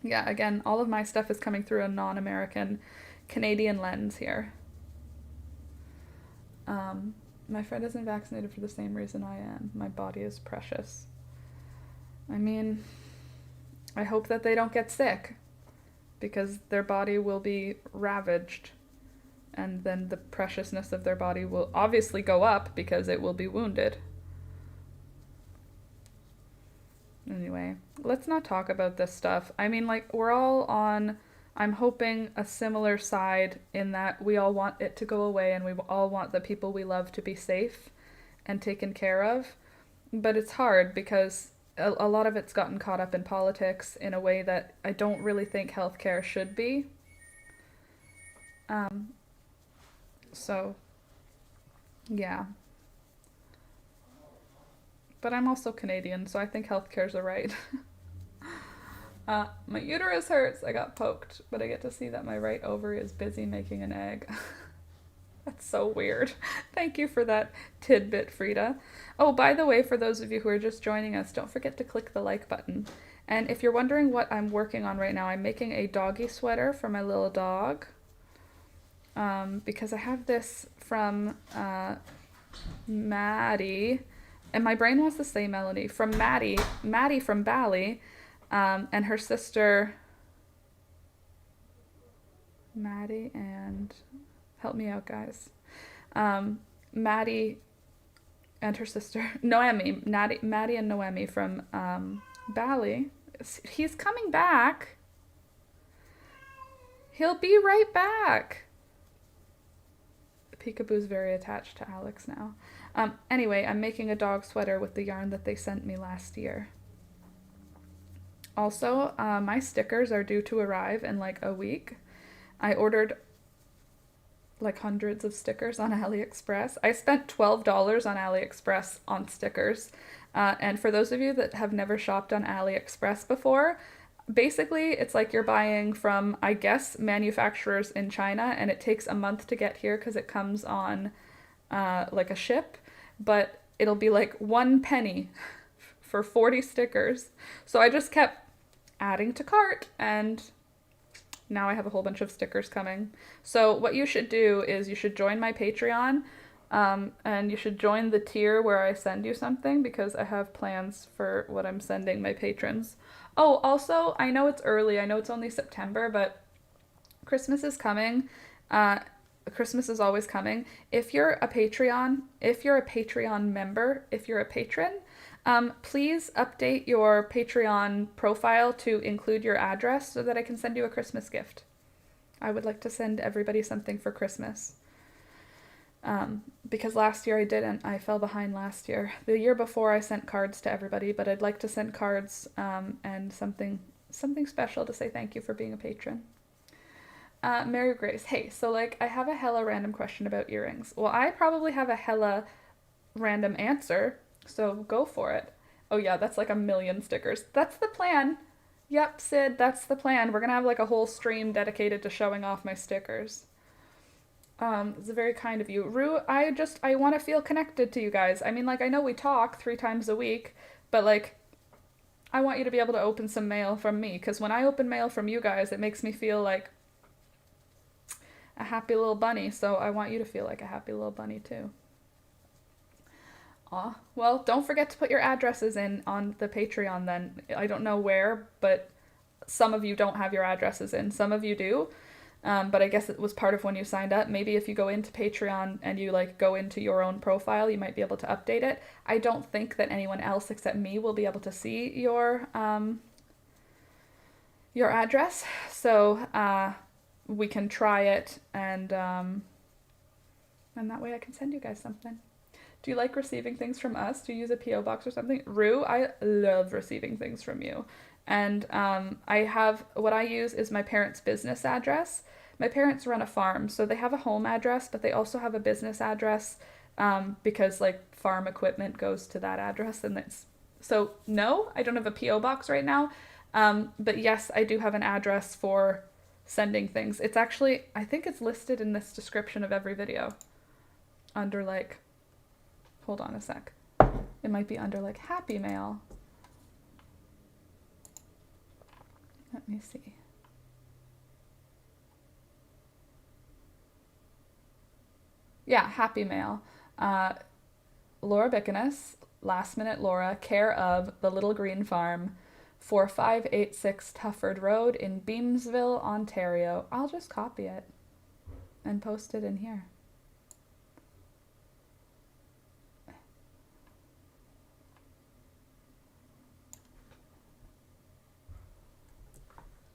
Yeah, again, all of my stuff is coming through a non-American Canadian lens here. My friend isn't vaccinated for the same reason I am. My body is precious. I mean, I hope that they don't get sick, because their body will be ravaged, and then the preciousness of their body will obviously go up because it will be wounded. Anyway, let's not talk about this stuff. I mean, like, we're all on, I'm hoping, a similar side in that we all want it to go away and we all want the people we love to be safe and taken care of. But it's hard because a lot of it's gotten caught up in politics in a way that I don't really think healthcare should be. So, yeah. But I'm also Canadian, so I think healthcare's alright. My uterus hurts. I got poked, but I get to see that my right ovary is busy making an egg. That's so weird. Thank you for that tidbit, Frida. Oh, by the way, for those of you who are just joining us, don't forget to click the like button. And if you're wondering what I'm working on right now, I'm making a doggy sweater for my little dog. Because I have this from Maddie, and my brain wants to say Melanie, from Maddie from Bali, and her sister, Maddie and, help me out guys, Maddie and her sister, Noemi, Maddie and Noemi from Bali. He's coming back. He'll be right back. Peekaboo's very attached to Alex now. Anyway, I'm making a dog sweater with the yarn that they sent me last year. Also, my stickers are due to arrive in like a week. I ordered like hundreds of stickers on AliExpress. I spent $12 on AliExpress on stickers. And for those of you that have never shopped on AliExpress before, basically it's like you're buying from, I guess, manufacturers in China, and it takes a month to get here because it comes on like a ship, but it'll be like 1 penny for 40 stickers. So I just kept adding to cart, and now I have a whole bunch of stickers coming. So what you should do is you should join my Patreon, and you should join the tier where I send you something, because I have plans for what I'm sending my patrons. Oh, also, I know it's early. I know it's only September, but Christmas is coming. Christmas is always coming. If you're a Patreon member, if you're a patron, please update your Patreon profile to include your address so that I can send you a Christmas gift. I would like to send everybody something for Christmas. Because last year I didn't. I fell behind last year. The year before I sent cards to everybody, but I'd like to send cards and something special to say thank you for being a patron. Mary Grace, hey, so like I have a hella random question about earrings. Well, I probably have a hella random answer, so go for it. Oh yeah, that's like 1,000,000 stickers. That's the plan. Yep, Sid, that's the plan. We're gonna have like a whole stream dedicated to showing off my stickers. It's very kind of you. Rue, I want to feel connected to you guys. I mean, like, I know we talk 3 times a week, but like, I want you to be able to open some mail from me, because when I open mail from you guys, it makes me feel like a happy little bunny, so I want you to feel like a happy little bunny too. Aw, well, don't forget to put your addresses in on the Patreon then. I don't know where, but some of you don't have your addresses in. Some of you do, but I guess it was part of when you signed up. Maybe if you go into Patreon and you like go into your own profile, you might be able to update it. I don't think that anyone else except me will be able to see your address, so we can try it, and that way I can send you guys something. Do you like receiving things from us? Do you use a P.O. box or something? Rue, I love receiving things from you. And what I use is my parents' business address. My parents run a farm, so they have a home address, but they also have a business address because like farm equipment goes to that address. So no, I don't have a P.O. box right now. But yes, I do have an address for sending things. It's actually, I think it's listed in this description of every video under like, hold on a sec. It might be under like Happy Mail. Let me see. Yeah, Happy Mail. Laura Bikinas, Last Minute Laura, care of the Little Green Farm, 4586 Tufford Road in Beamsville, Ontario. I'll just copy it and post it in here.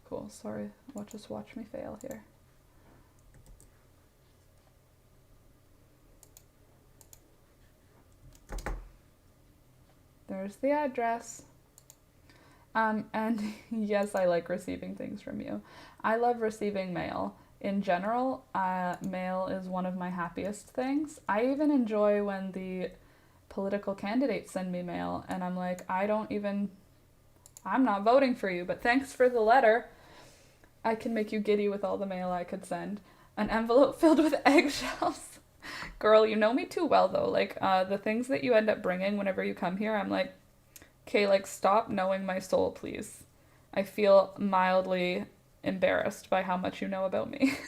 Cool, sorry. Just watch me fail here. There's the address. And yes, I like receiving things from you. I love receiving mail. In general, mail is one of my happiest things. I even enjoy when the political candidates send me mail and I'm like, I'm not voting for you, but thanks for the letter. I can make you giddy with all the mail I could send. An envelope filled with eggshells. Girl, you know me too well though. Like, the things that you end up bringing whenever you come here, I'm like, okay, like, stop knowing my soul, please. I feel mildly embarrassed by how much you know about me.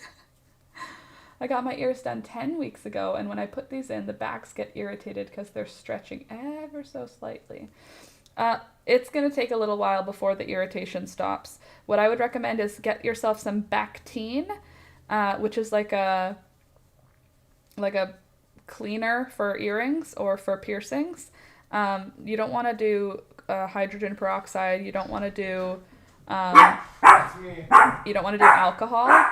I got my ears done 10 weeks ago, and when I put these in, the backs get irritated because they're stretching ever so slightly. It's going to take a little while before the irritation stops. What I would recommend is get yourself some Bactine, which is like a cleaner for earrings or for piercings. You don't want to do hydrogen peroxide. You don't want to do alcohol.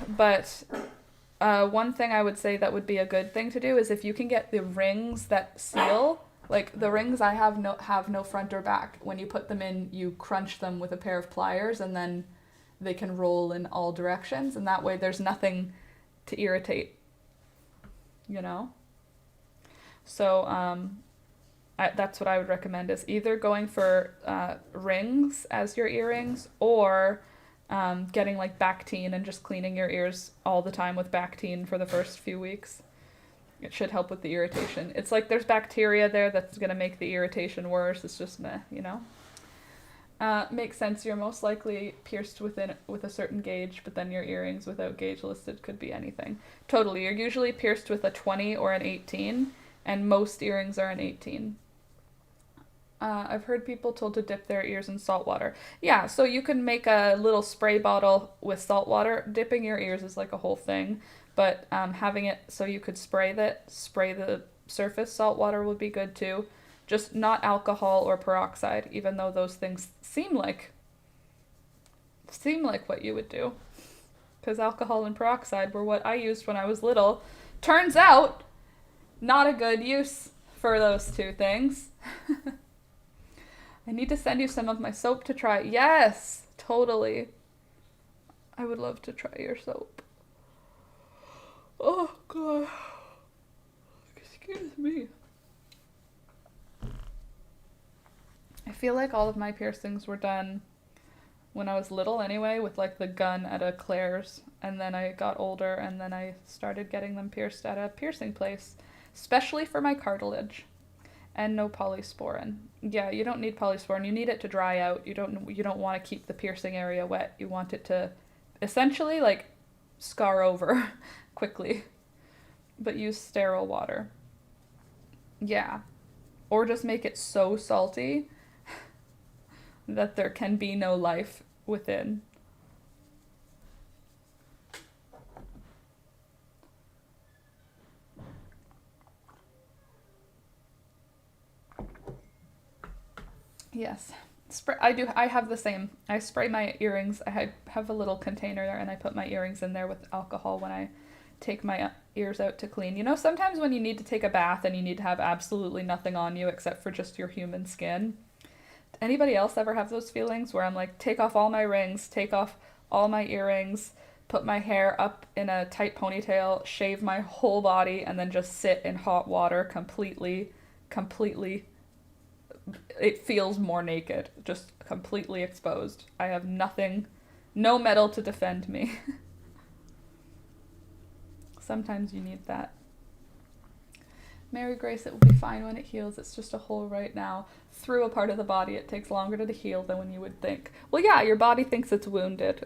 But one thing I would say that would be a good thing to do is if you can get the rings that seal. Like, the rings I have no front or back. When you put them in, you crunch them with a pair of pliers, and then they can roll in all directions, and that way there's nothing to irritate, you know? So, that's what I would recommend, is either going for rings as your earrings, or getting, like, Bactine and just cleaning your ears all the time with Bactine for the first few weeks. It should help with the irritation. It's like there's bacteria there that's going to make the irritation worse. It's just meh, you know? Makes sense. You're most likely pierced with a certain gauge, but then your earrings without gauge listed could be anything. Totally. You're usually pierced with a 20 or an 18, and most earrings are an 18. I've heard people told to dip their ears in salt water. Yeah, so you can make a little spray bottle with salt water. Dipping your ears is like a whole thing. But having it so you could spray the surface salt water would be good too. Just not alcohol or peroxide, even though those things seem like what you would do. Because alcohol and peroxide were what I used when I was little. Turns out, not a good use for those two things. I need to send you some of my soap to try. Yes, totally. I would love to try your soap. Oh, God. Excuse me. I feel like all of my piercings were done when I was little anyway, with like the gun at a Claire's, and then I got older and then I started getting them pierced at a piercing place, especially for my cartilage. And no polysporin. Yeah, you don't need polysporin. You need it to dry out. You don't want to keep the piercing area wet. You want it to essentially like scar over quickly, but use sterile water. Yeah, or just make it so salty that there can be no life within. Yes. I have the same. I spray my earrings. I have a little container there, and I put my earrings in there with alcohol when I take my ears out to clean. You know, sometimes when you need to take a bath and you need to have absolutely nothing on you except for just your human skin. Anybody else ever have those feelings where I'm like, take off all my rings, take off all my earrings, put my hair up in a tight ponytail, shave my whole body, and then just sit in hot water completely, it feels more naked, just completely exposed. I have nothing, no metal to defend me. Sometimes you need that. Mary Grace, it will be fine when it heals. It's just a hole right now through a part of the body. It takes longer to heal than when you would think. Well, yeah, your body thinks it's wounded.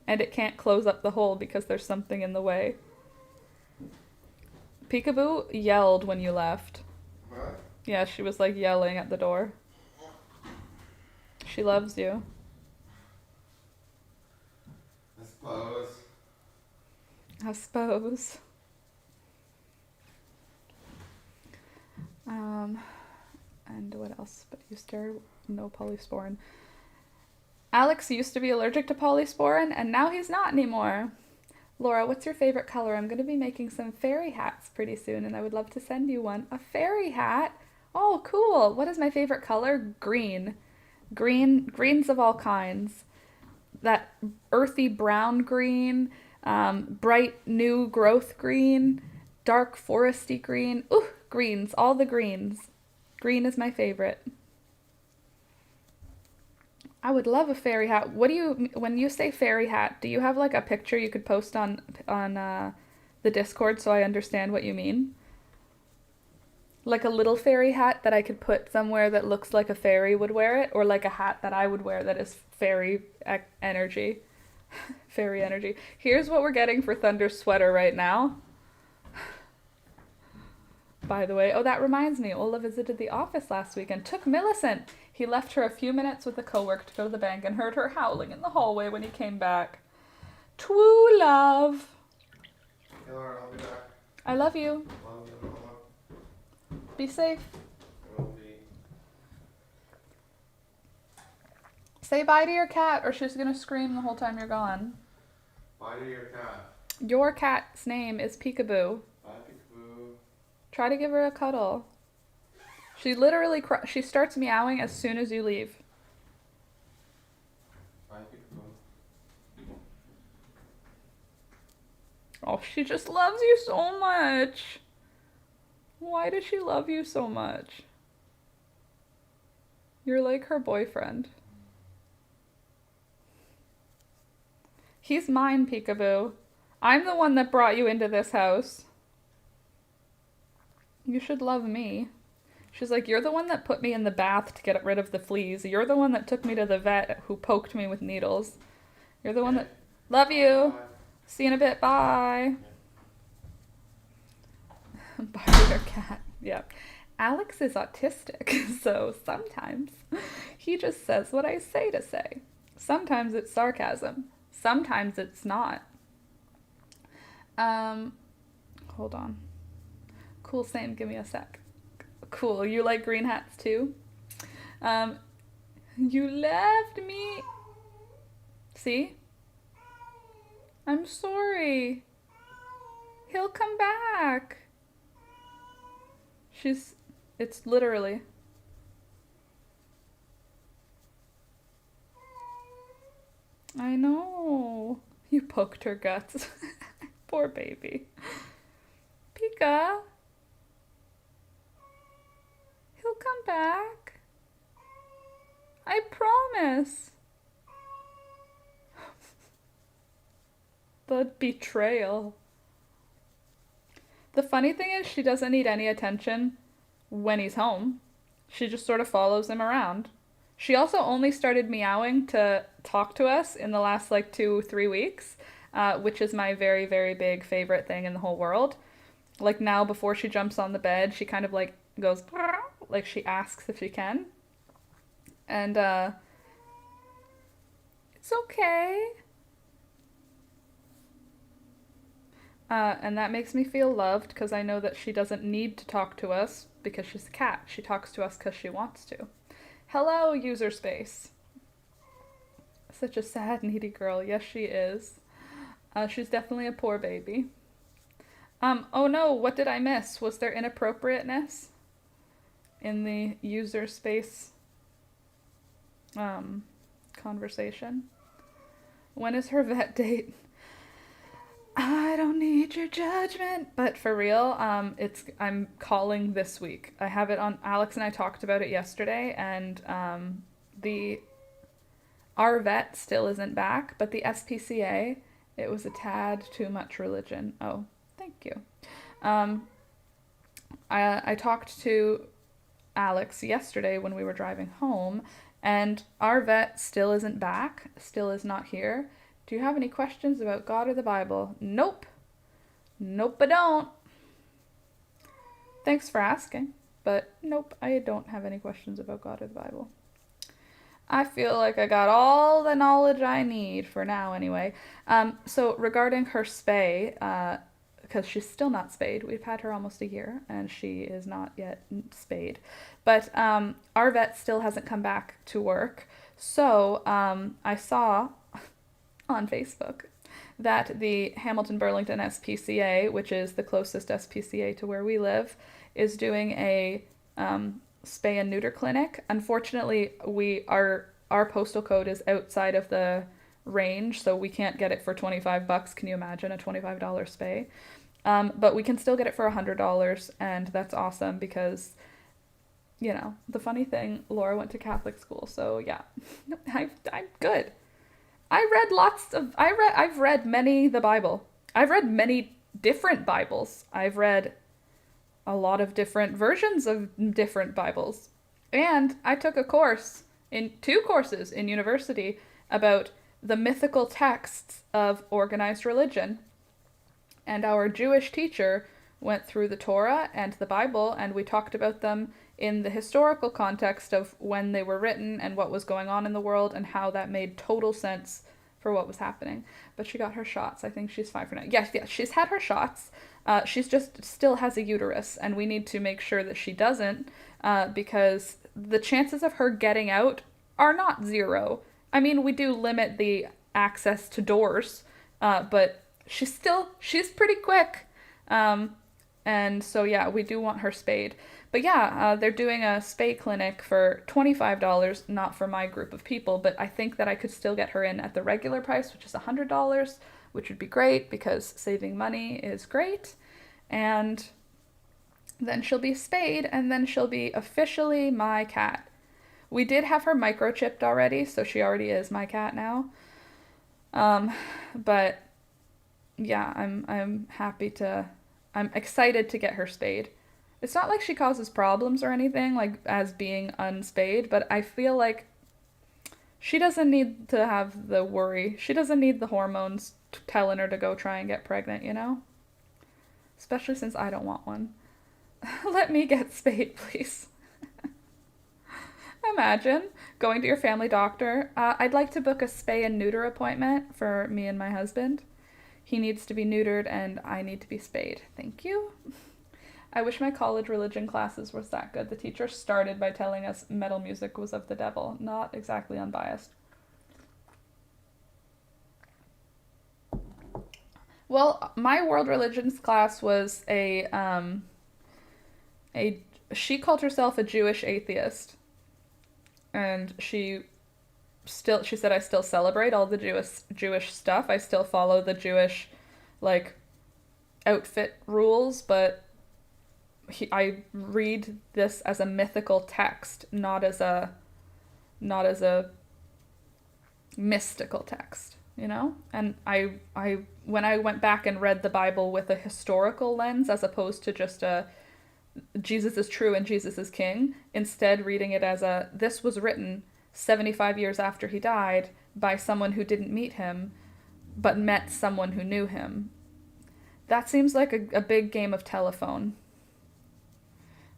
And it can't close up the hole because there's something in the way. Peekaboo yelled when you left. What? Yeah, she was like yelling at the door. She loves you. I suppose. I suppose. And what else? But Euster, no polysporin. Alex used to be allergic to polysporin, and now he's not anymore. Laura, what's your favorite color? I'm going to be making some fairy hats pretty soon, and I would love to send you one. A fairy hat? Oh, cool. What is my favorite color? Green. Greens of all kinds. That earthy brown green, bright new growth green, dark foresty green. Ooh, greens, all the greens. Green is my favorite. I would love a fairy hat. When you say fairy hat, do you have like a picture you could post on the Discord so I understand what you mean? Like a little fairy hat that I could put somewhere that looks like a fairy would wear it, or like a hat that I would wear that is fairy energy. Fairy energy. Here's what we're getting for Thunder's sweater right now. By the way, oh, that reminds me, Ola visited the office last week and took Millicent. He left her a few minutes with a coworker to go to the bank and heard her howling in the hallway when he came back. True love. Hey, Laura, I'll be back. I love you. Love you, Mama. Be safe. I will be. Say bye to your cat or she's gonna scream the whole time you're gone. Bye to your cat. Your cat's name is Peekaboo. Bye, Peekaboo. Try to give her a cuddle. She literally she starts meowing as soon as you leave. Bye, Peekaboo. Oh, she just loves you so much. Why does she love you so much? You're like her boyfriend. He's mine, Peekaboo. I'm the one that brought you into this house. You should love me. She's like, you're the one that put me in the bath to get rid of the fleas. You're the one that took me to the vet who poked me with needles. You're the one that... Love you. Bye. See you in a bit. Bye. Bye to your cat. Yeah. Alex is autistic, so sometimes he just says what I say to say. Sometimes it's sarcasm. Sometimes it's not. Hold on. Cool, same. Give me a sec. Cool. You like green hats too? You left me. See? I'm sorry. He'll come back. It's literally. I know. You poked her guts. Poor baby. Pika. He'll come back. I promise. The betrayal. The funny thing is she doesn't need any attention when he's home. She just sort of follows him around. She also only started meowing to talk to us in the last 2-3 weeks, which is my very, very big favorite thing in the whole world. Like now before she jumps on the bed, she kind of goes, like she asks if she can. And it's okay. And that makes me feel loved because I know that she doesn't need to talk to us because she's a cat. She talks to us because she wants to. Hello, user space. Such a sad, needy girl. Yes, she is. She's definitely a poor baby. Oh no, what did I miss? Was there inappropriateness in the user space conversation? When is her vet date? I don't need your judgment, but for real, I'm calling this week. I have it on. Alex and I talked about it yesterday, and our vet still isn't back, but the SPCA, it was a tad too much religion. Oh, thank you. I talked to Alex yesterday when we were driving home, and our vet still isn't back, still is not here. Do you have any questions about God or the Bible? Nope. Nope, I don't. Thanks for asking, but nope, I don't have any questions about God or the Bible. I feel like I got all the knowledge I need for now, anyway. So regarding her spay, because she's still not spayed, we've had her almost a year, and she is not yet spayed. But our vet still hasn't come back to work. So I saw on Facebook that the Hamilton Burlington SPCA, which is the closest SPCA to where we live, is doing a spay and neuter clinic. Unfortunately, our postal code is outside of the range, so we can't get it for $25. Can you imagine a $25 spay? But we can still get it for $100, and that's awesome because, the funny thing, Laura went to Catholic school, so yeah, I'm good. I've read many the Bible. I've read many different Bibles. I've read a lot of different versions of different Bibles. And I took a course in 2 courses in university about the mythical texts of organized religion. And our Jewish teacher went through the Torah and the Bible, and we talked about them in the historical context of when they were written and what was going on in the world and how that made total sense for what was happening. But she got her shots. I think she's fine for now. Yes, she's had her shots. She's just still has a uterus, and we need to make sure that she doesn't, because the chances of her getting out are not zero. I mean, we do limit the access to doors, but she's pretty quick. And so, yeah, we do want her spayed. But yeah, they're doing a spay clinic for $25, not for my group of people, but I think that I could still get her in at the regular price, which is $100, which would be great because saving money is great. And then she'll be spayed, and then she'll be officially my cat. We did have her microchipped already, so she already is my cat now. But yeah, I'm excited to get her spayed. It's not like she causes problems or anything, like as being unspayed, but I feel like she doesn't need to have the worry. She doesn't need the hormones telling her to go try and get pregnant, Especially since I don't want one. Let me get spayed, please. Imagine going to your family doctor. I'd like to book a spay and neuter appointment for me and my husband. He needs to be neutered and I need to be spayed. Thank you. I wish my college religion classes was that good. The teacher started by telling us metal music was of the devil. Not exactly unbiased. Well, my world religions class was she called herself a Jewish atheist. And she said I still celebrate all the Jewish stuff. I still follow the Jewish outfit rules, but I read this as a mythical text, not as a mystical text, And I when I went back and read the Bible with a historical lens as opposed to just a Jesus is true and Jesus is king, instead reading it as this was written 75 years after he died by someone who didn't meet him but met someone who knew him. That seems like a big game of telephone.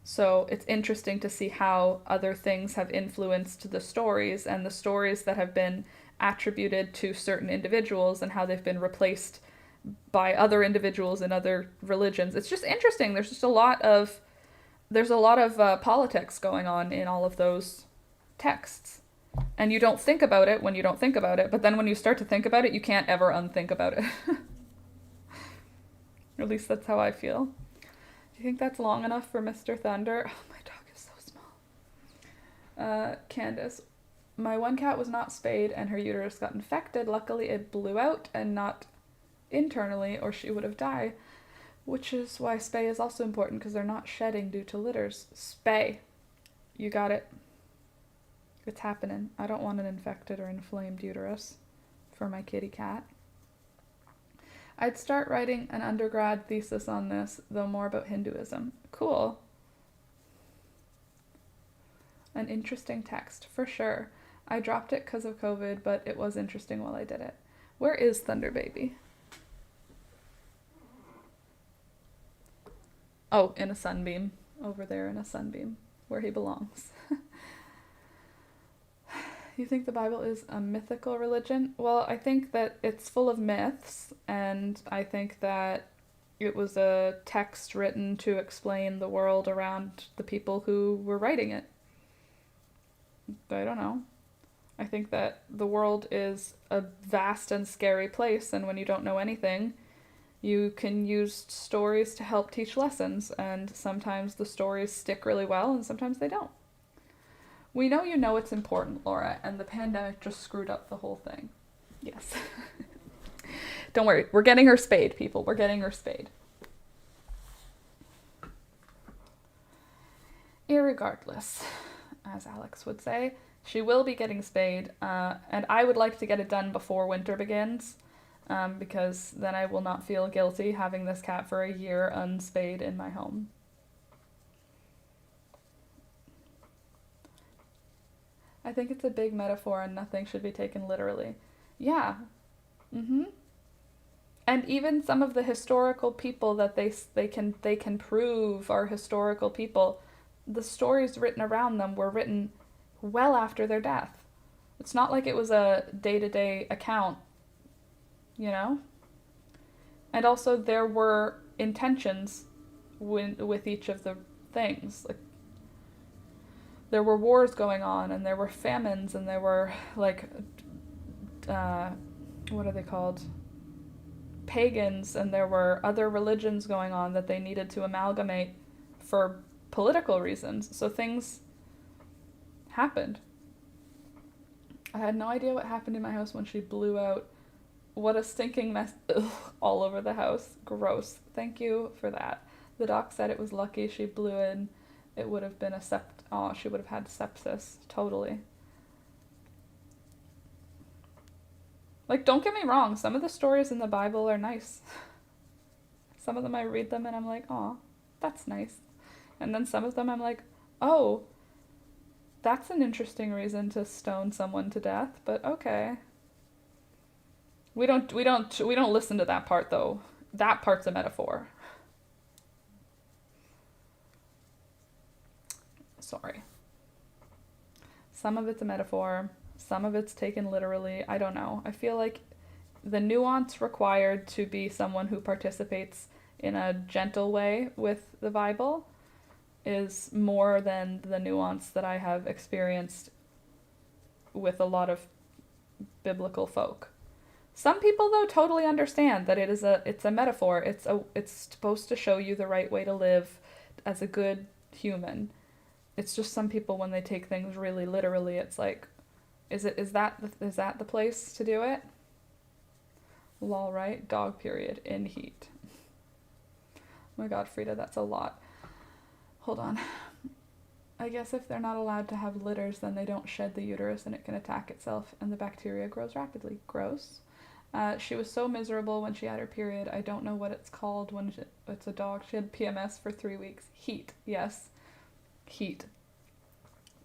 So it's interesting to see how other things have influenced the stories and the stories that have been attributed to certain individuals and how they've been replaced by other individuals in other religions. It's just interesting. There's a lot of politics going on in all of those texts. And you don't think about it when you don't think about it, but then when you start to think about it, you can't ever unthink about it. At least that's how I feel. Do you think that's long enough for Mr. Thunder? Oh, my dog is so small. Candace. My one cat was not spayed and her uterus got infected. Luckily, it blew out and not internally, or she would have died. Which is why spay is also important, because they're not shedding due to litters. Spay. You got it. It's happening. I don't want an infected or inflamed uterus for my kitty cat. I'd start writing an undergrad thesis on this, though more about Hinduism. Cool. An interesting text, for sure. I dropped it because of COVID, but it was interesting while I did it. Where is Thunder Baby? Oh, in a sunbeam. Over there in a sunbeam, where he belongs. You think the Bible is a mythical religion? Well, I think that it's full of myths, and I think that it was a text written to explain the world around the people who were writing it. I don't know. I think that the world is a vast and scary place, and when you don't know anything, you can use stories to help teach lessons, and sometimes the stories stick really well, and sometimes they don't. We know you know it's important, Laura, and the pandemic just screwed up the whole thing. Yes. Don't worry, we're getting her spayed, people. We're getting her spayed. Irregardless, as Alex would say, she will be getting spayed, and I would like to get it done before winter begins, because then I will not feel guilty having this cat for a year unspayed in my home. I think it's a big metaphor and nothing should be taken literally. Yeah. And even some of the historical people that they can prove are historical people, the stories written around them were written well after their death. It's not like it was a day-to-day account, you know? And also there were intentions with each of the things. Like, there were wars going on, and there were famines, and there were, like, what are they called? Pagans, and there were other religions going on that they needed to amalgamate for political reasons. So things happened. I had no idea what happened in my house when she blew out. What a stinking mess. Ugh, all over the house. Gross. Thank you for that. The doc said it was lucky she blew in. It would have been she would have had sepsis. Totally. Like, don't get me wrong, some of the stories in the Bible are nice. Some of them I read them and I'm like, aw, that's nice. And then some of them I'm like, oh, that's an interesting reason to stone someone to death, but okay. We don't listen to that part though. That part's a metaphor. Sorry. Some of it's a metaphor, some of it's taken literally. I don't know. I feel like the nuance required to be someone who participates in a gentle way with the Bible is more than the nuance that I have experienced with a lot of biblical folk. Some people though totally understand that it's a metaphor. It's supposed to show you the right way to live as a good human. It's just some people, when they take things really literally, it's like, is that the place to do it? Lol, right? Dog period in heat. Oh my god, Frida, that's a lot. Hold on. I guess if they're not allowed to have litters, then they don't shed the uterus and it can attack itself and the bacteria grows rapidly. Gross. She was so miserable when she had her period. I don't know what it's called when it's a dog. She had PMS for 3 weeks. Heat, yes. Heat.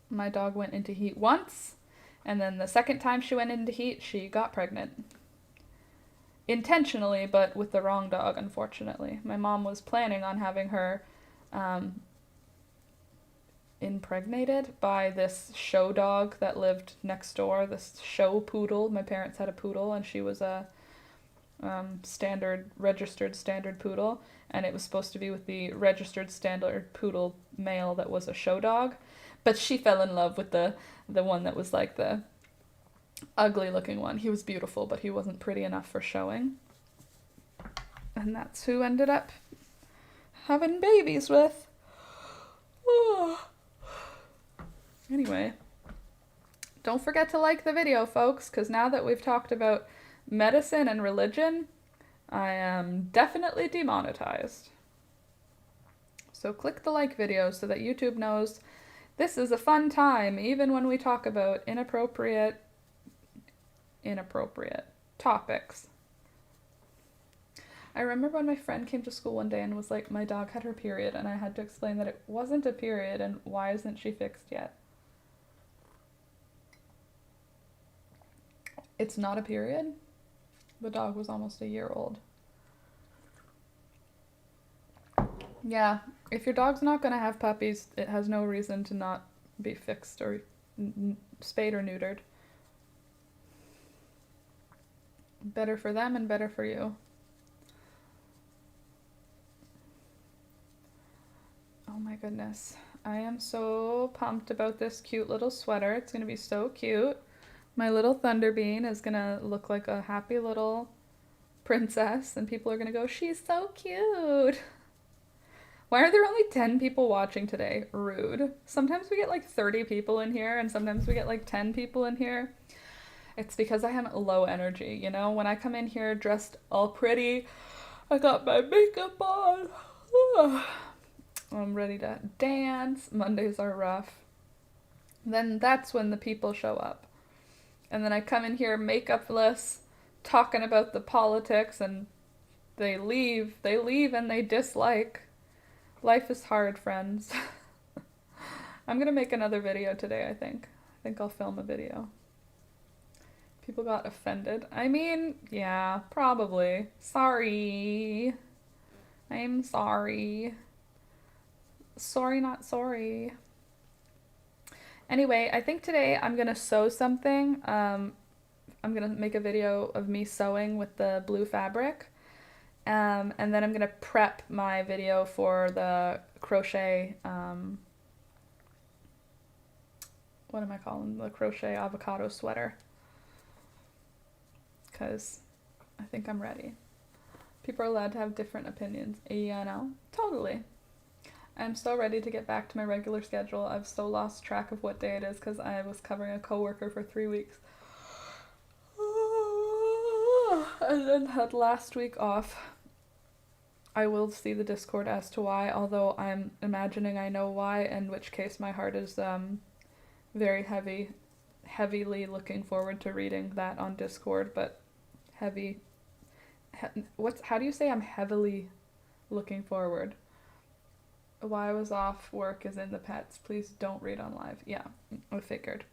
My dog went into heat once, and then the second time she went into heat, she got pregnant. Intentionally, but with the wrong dog, unfortunately. My mom was planning on having her impregnated by this show dog that lived next door, this show poodle. My parents had a poodle, and she was a registered standard poodle, and it was supposed to be with the registered standard poodle male that was a show dog, but she fell in love with the one that was like the ugly looking one. He was beautiful, but he wasn't pretty enough for showing, and that's who ended up having babies with. Anyway, don't forget to like the video, folks, because now that we've talked about medicine and religion, I am definitely demonetized. So click the like video so that YouTube knows this is a fun time, even when we talk about inappropriate topics. I remember when my friend came to school one day and was like, my dog had her period, and I had to explain that it wasn't a period and why isn't she fixed yet? It's not a period? The dog was almost a year old. Yeah, if your dog's not going to have puppies, it has no reason to not be fixed or spayed or neutered. Better for them and better for you. Oh my goodness. I am so pumped about this cute little sweater. It's going to be so cute. My little Thunderbean is going to look like a happy little princess, and people are going to go, she's so cute. Why are there only 10 people watching today? Rude. Sometimes we get like 30 people in here, and sometimes we get like 10 people in here. It's because I have low energy, you know? When I come in here dressed all pretty, I got my makeup on. I'm ready to dance. Mondays are rough. Then that's when the people show up. And then I come in here makeupless, talking about the politics, and they leave and they dislike. Life is hard, friends. I'm gonna make another video today, I think. I think I'll film a video. People got offended. I mean, yeah, probably. Sorry. I'm sorry. Sorry, not sorry. Anyway, I think today I'm gonna sew something. I'm gonna make a video of me sewing with the blue fabric. And then I'm gonna prep my video for the crochet, what am I calling the crochet avocado sweater? Because I think I'm ready. People are allowed to have different opinions. Yeah, no, totally. I'm so ready to get back to my regular schedule. I've so lost track of what day it is because I was covering a coworker for 3 weeks. And then had last week off. I will see the Discord as to why, although I'm imagining I know why, in which case my heart is very heavily looking forward to reading that on Discord, but how do you say I'm heavily looking forward? Why I was off work is in the pets. Please don't read on live. Yeah, I figured.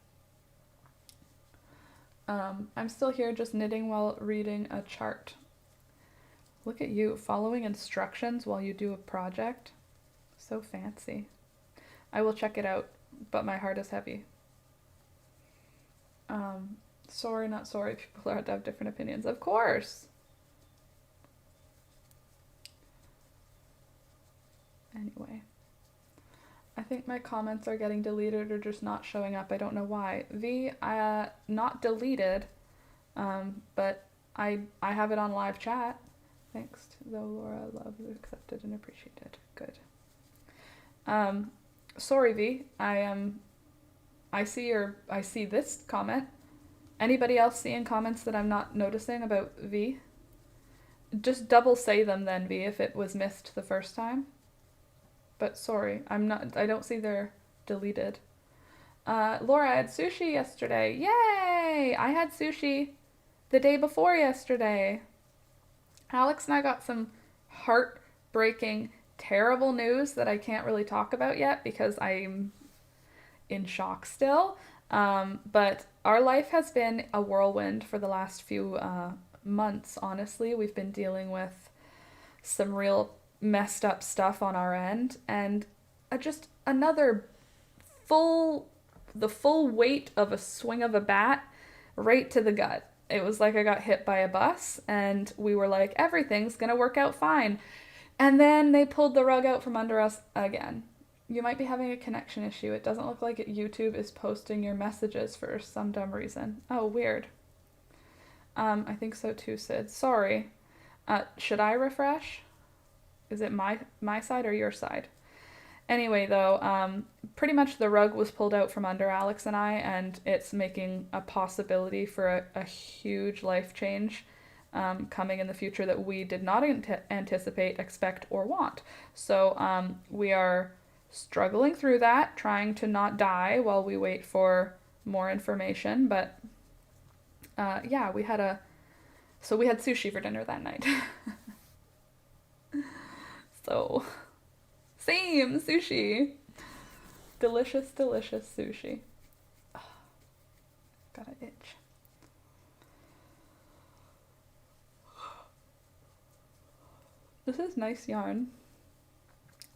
I'm still here just knitting while reading a chart. Look at you, following instructions while you do a project. So fancy. I will check it out, but my heart is heavy. Sorry, not sorry. People are to have different opinions. Of course. Anyway. I think my comments are getting deleted or just not showing up. I don't know why. Not deleted, but I have it on live chat. Thanks, though, Laura. Love, accepted, and appreciated. Good. Sorry, V. I see this comment. Anybody else seeing comments that I'm not noticing about V? Just double say them then, V, if it was missed the first time. But sorry, I don't see they're deleted. Laura, I had sushi yesterday. Yay! I had sushi the day before yesterday. Alex and I got some heartbreaking, terrible news that I can't really talk about yet because I'm in shock still. But our life has been a whirlwind for the last few months, honestly. We've been dealing with some real messed up stuff on our end, and just another the full weight of a swing of a bat right to the gut. It was like I got hit by a bus, and we were like, everything's gonna work out fine. And then they pulled the rug out from under us again. You might be having a connection issue. It doesn't look like YouTube is posting your messages for some dumb reason. Oh, weird. I think so too, Sid. Sorry. Should I refresh? Is it my side or your side? Anyway, though, pretty much the rug was pulled out from under Alex and I, and it's making a possibility for a huge life change coming in the future that we did not anticipate, expect, or want. So we are struggling through that, trying to not die while we wait for more information. But yeah, we had sushi for dinner that night. So, same sushi. Delicious, delicious sushi. Oh, got an itch. This is nice yarn.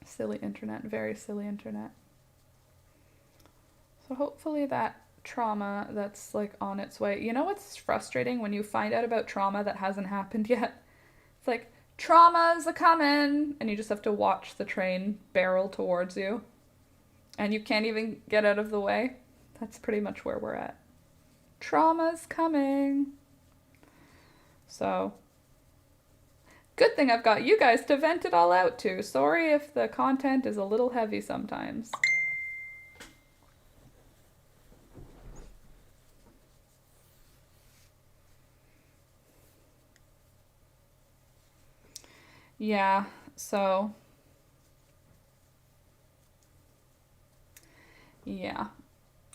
Silly internet, very silly internet. So hopefully that trauma that's like on its way. You know what's frustrating when you find out about trauma that hasn't happened yet? It's like, trauma's a coming, and you just have to watch the train barrel towards you, and you can't even get out of the way. That's pretty much where we're at. Trauma's coming. So, good thing I've got you guys to vent it all out to. Sorry if the content is a little heavy sometimes. Yeah, so yeah.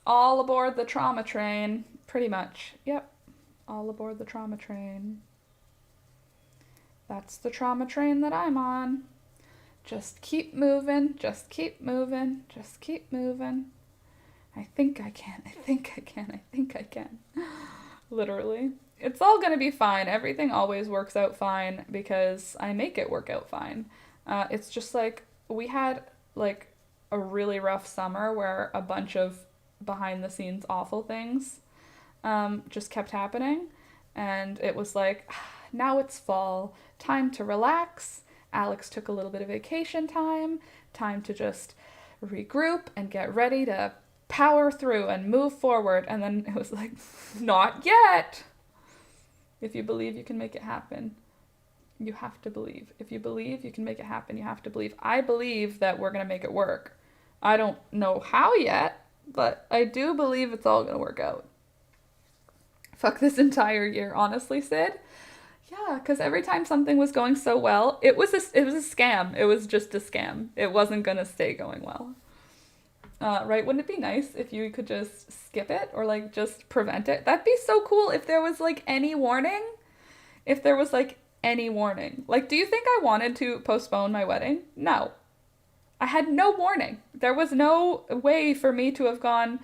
All aboard the trauma train, pretty much. Yep. All aboard the trauma train. That's the trauma train that I'm on. Just keep moving, just keep moving, just keep moving. I think I can, I think I can, I think I can. Literally. It's all gonna be fine. Everything always works out fine because I make it work out fine. It's just like we had like a really rough summer where a bunch of behind the scenes awful things just kept happening. And it was like, now it's fall, time to relax. Alex took a little bit of vacation time to just regroup and get ready to power through and move forward. And then it was like, not yet. If you believe you can make it happen, you have to believe. If you believe you can make it happen, you have to believe. I believe that we're going to make it work. I don't know how yet, but I do believe it's all going to work out. Fuck this entire year, honestly, Sid. Yeah, because every time something was going so well, it was a scam. It was just a scam. It wasn't going to stay going well. Right? Wouldn't it be nice if you could just skip it or like just prevent it? That'd be so cool if there was like any warning. If there was like any warning. Like, do you think I wanted to postpone my wedding? No. I had no warning. There was no way for me to have gone,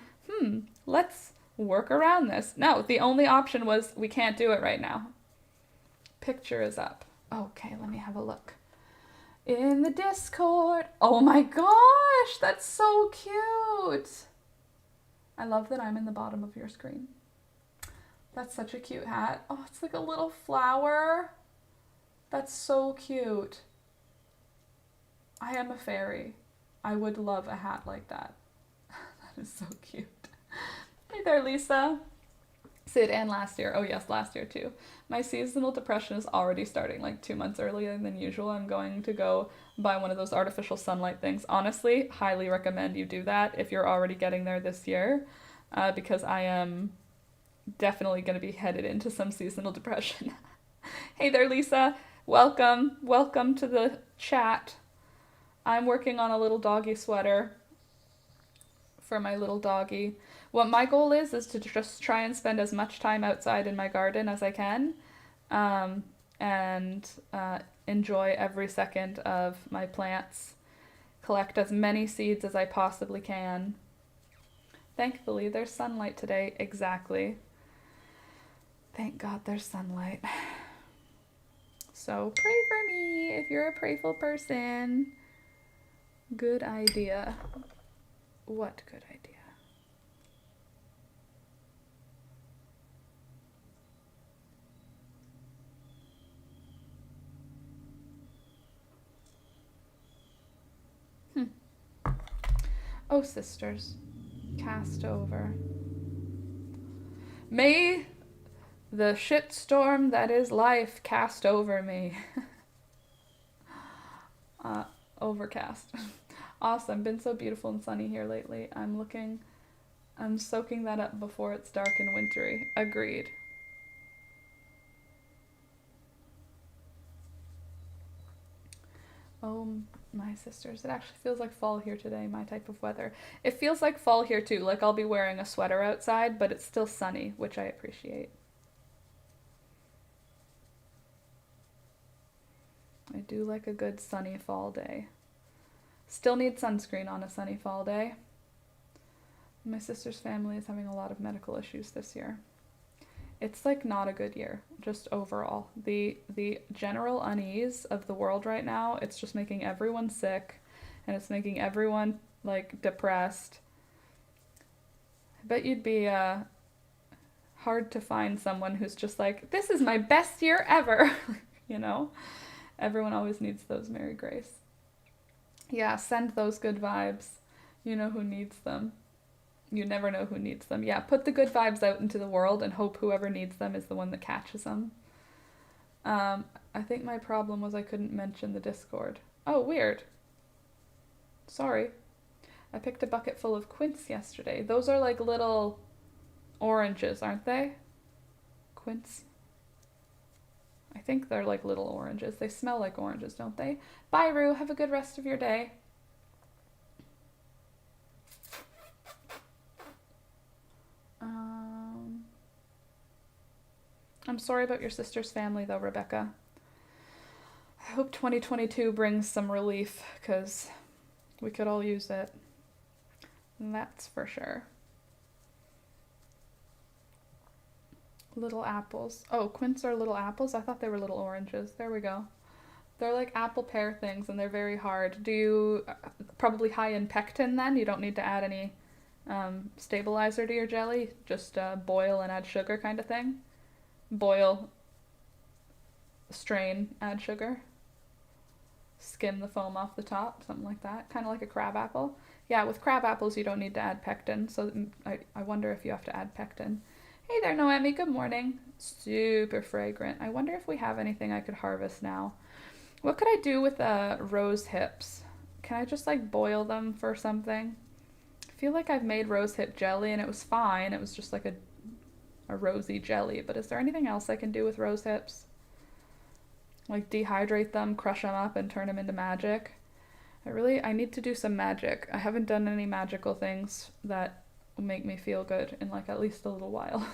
let's work around this. No, the only option was we can't do it right now. Picture is up. Okay, let me have a look. In the Discord. Oh my gosh, that's so cute. I love that I'm in the bottom of your screen. That's such a cute hat. Oh, it's like a little flower. That's so cute. I am a fairy. I would love a hat like that. That is so cute. Hey there, Lisa. Sid, and last year. Oh yes, last year too. My seasonal depression is already starting like 2 months earlier than usual. I'm going to go buy one of those artificial sunlight things. Honestly, highly recommend you do that if you're already getting there this year, because I am definitely going to be headed into some seasonal depression. Hey there, Lisa. Welcome. Welcome to the chat. I'm working on a little doggy sweater for my little doggy. What my goal is to just try and spend as much time outside in my garden as I can, and enjoy every second of my plants, collect as many seeds as I possibly can. Thankfully, there's sunlight today. Exactly. Thank God there's sunlight. So pray for me if you're a prayful person. Good idea. What good idea? Oh, sisters, cast over. May the shitstorm that is life cast over me. Overcast. Awesome. Been so beautiful and sunny here lately. I'm soaking that up before it's dark and wintry. Agreed. Oh, my sisters. It actually feels like fall here today, my type of weather. It feels like fall here too. Like I'll be wearing a sweater outside, but it's still sunny, which I appreciate. I do like a good sunny fall day. Still need sunscreen on a sunny fall day. My sister's family is having a lot of medical issues this year. It's like not a good year, just overall. The general unease of the world right now, it's just making everyone sick, and it's making everyone like depressed. I bet you'd be hard to find someone who's just like, this is my best year ever. You know? Everyone always needs those, Mary Grace. Yeah, send those good vibes. You know who needs them. You never know who needs them. Yeah, put the good vibes out into the world and hope whoever needs them is the one that catches them. I think my problem was I couldn't mention the Discord. Oh, weird. Sorry. I picked a bucket full of quince yesterday. Those are like little oranges, aren't they? Quince. I think they're like little oranges. They smell like oranges, don't they? Bye, Rue. Have a good rest of your day. I'm sorry about your sister's family, though, Rebecca. I hope 2022 brings some relief, because we could all use it. That's for sure. Little apples. Oh, quince are little apples? I thought they were little oranges. There we go. They're like apple pear things, and they're very hard. Do you... probably high in pectin, then? You don't need to add any stabilizer to your jelly? Just boil and add sugar kind of thing? Boil, strain, add sugar. Skim the foam off the top, something like that. Kind of like a crab apple. Yeah, with crab apples you don't need to add pectin, so I wonder if you have to add pectin. Hey there, Noemi, good morning. Super fragrant. I wonder if we have anything I could harvest now. What could I do with rose hips? Can I just like boil them for something? I feel like I've made rose hip jelly and it was fine. It was just like a rosy jelly, but is there anything else I can do with rose hips? Like dehydrate them, crush them up, and turn them into magic? I need to do some magic. I haven't done any magical things that will make me feel good in like at least a little while.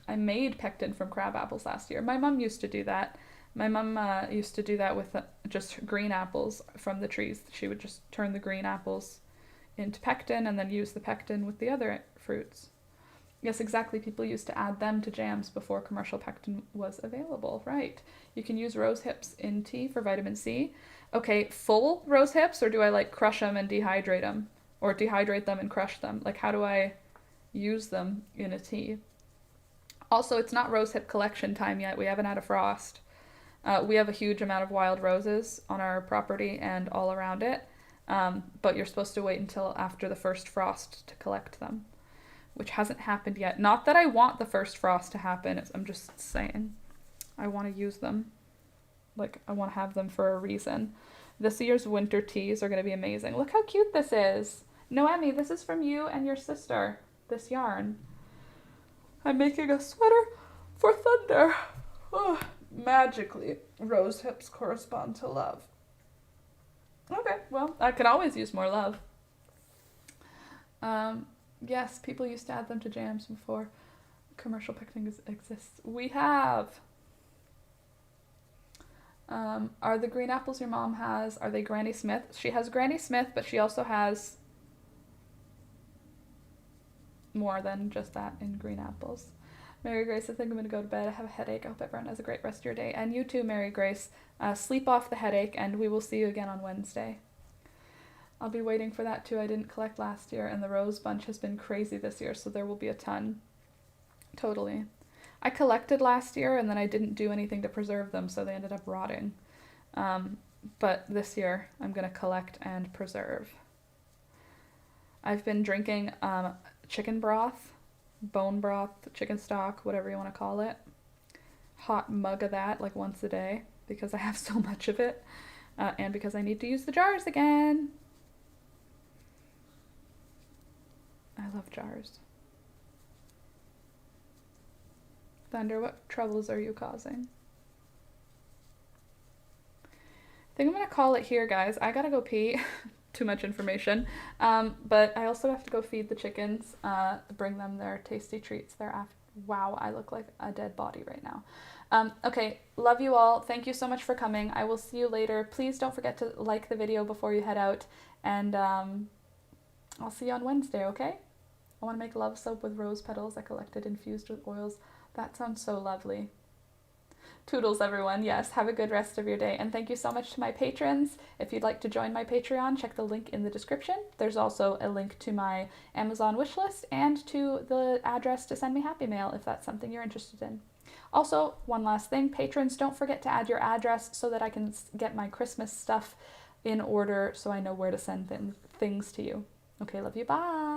I made pectin from crab apples last year. My mom used to do that. My mom used to do that with just green apples from the trees. She would just turn the green apples into pectin and then use the pectin with the other fruits. Yes, exactly. People used to add them to jams before commercial pectin was available. Right. You can use rose hips in tea for vitamin C. Okay, full rose hips, or do I like crush them and dehydrate them? Or dehydrate them and crush them? Like, how do I use them in a tea? Also, it's not rose hip collection time yet. We haven't had a frost. We have a huge amount of wild roses on our property and all around it. But you're supposed to wait until after the first frost to collect them, which hasn't happened yet. Not that I want the first frost to happen. I'm just saying I want to use them. Like, I want to have them for a reason. This year's winter teas are going to be amazing. Look how cute this is. Noemi, this is from you and your sister, this yarn. I'm making a sweater for Thunder. Oh, magically, rose hips correspond to love. Okay, well, I could always use more love. Yes, people used to add them to jams before commercial picnic exists. We have. Are the green apples your mom has, are they Granny Smith? She has Granny Smith, but she also has more than just that in green apples. Mary Grace, I think I'm going to go to bed. I have a headache. I hope everyone has a great rest of your day. And you too, Mary Grace. Sleep off the headache, and we will see you again on Wednesday. I'll be waiting for that too. I didn't collect last year, and the rose bunch has been crazy this year, so there will be a ton. Totally. I collected last year, and then I didn't do anything to preserve them, so they ended up rotting. But this year, I'm going to collect and preserve. I've been drinking chicken broth, bone broth, chicken stock, whatever you want to call it. Hot mug of that, like once a day, because I have so much of it, and because I need to use the jars again. I love jars. Thunder, what troubles are you causing? I think I'm going to call it here, guys. I gotta go pee. Too much information. But I also have to go feed the chickens, bring them their tasty treats thereafter. Wow, I look like a dead body right now. Okay, love you all. Thank you so much for coming. I will see you later. Please don't forget to like the video before you head out. And I'll see you on Wednesday, okay? I want to make love soap with rose petals I collected infused with oils. That sounds so lovely. Toodles, everyone. Yes, have a good rest of your day. And thank you so much to my patrons. If you'd like to join my Patreon, check the link in the description. There's also a link to my Amazon wishlist and to the address to send me Happy Mail if that's something you're interested in. Also, one last thing, patrons, don't forget to add your address so that I can get my Christmas stuff in order so I know where to send things to you. Okay, love you. Bye.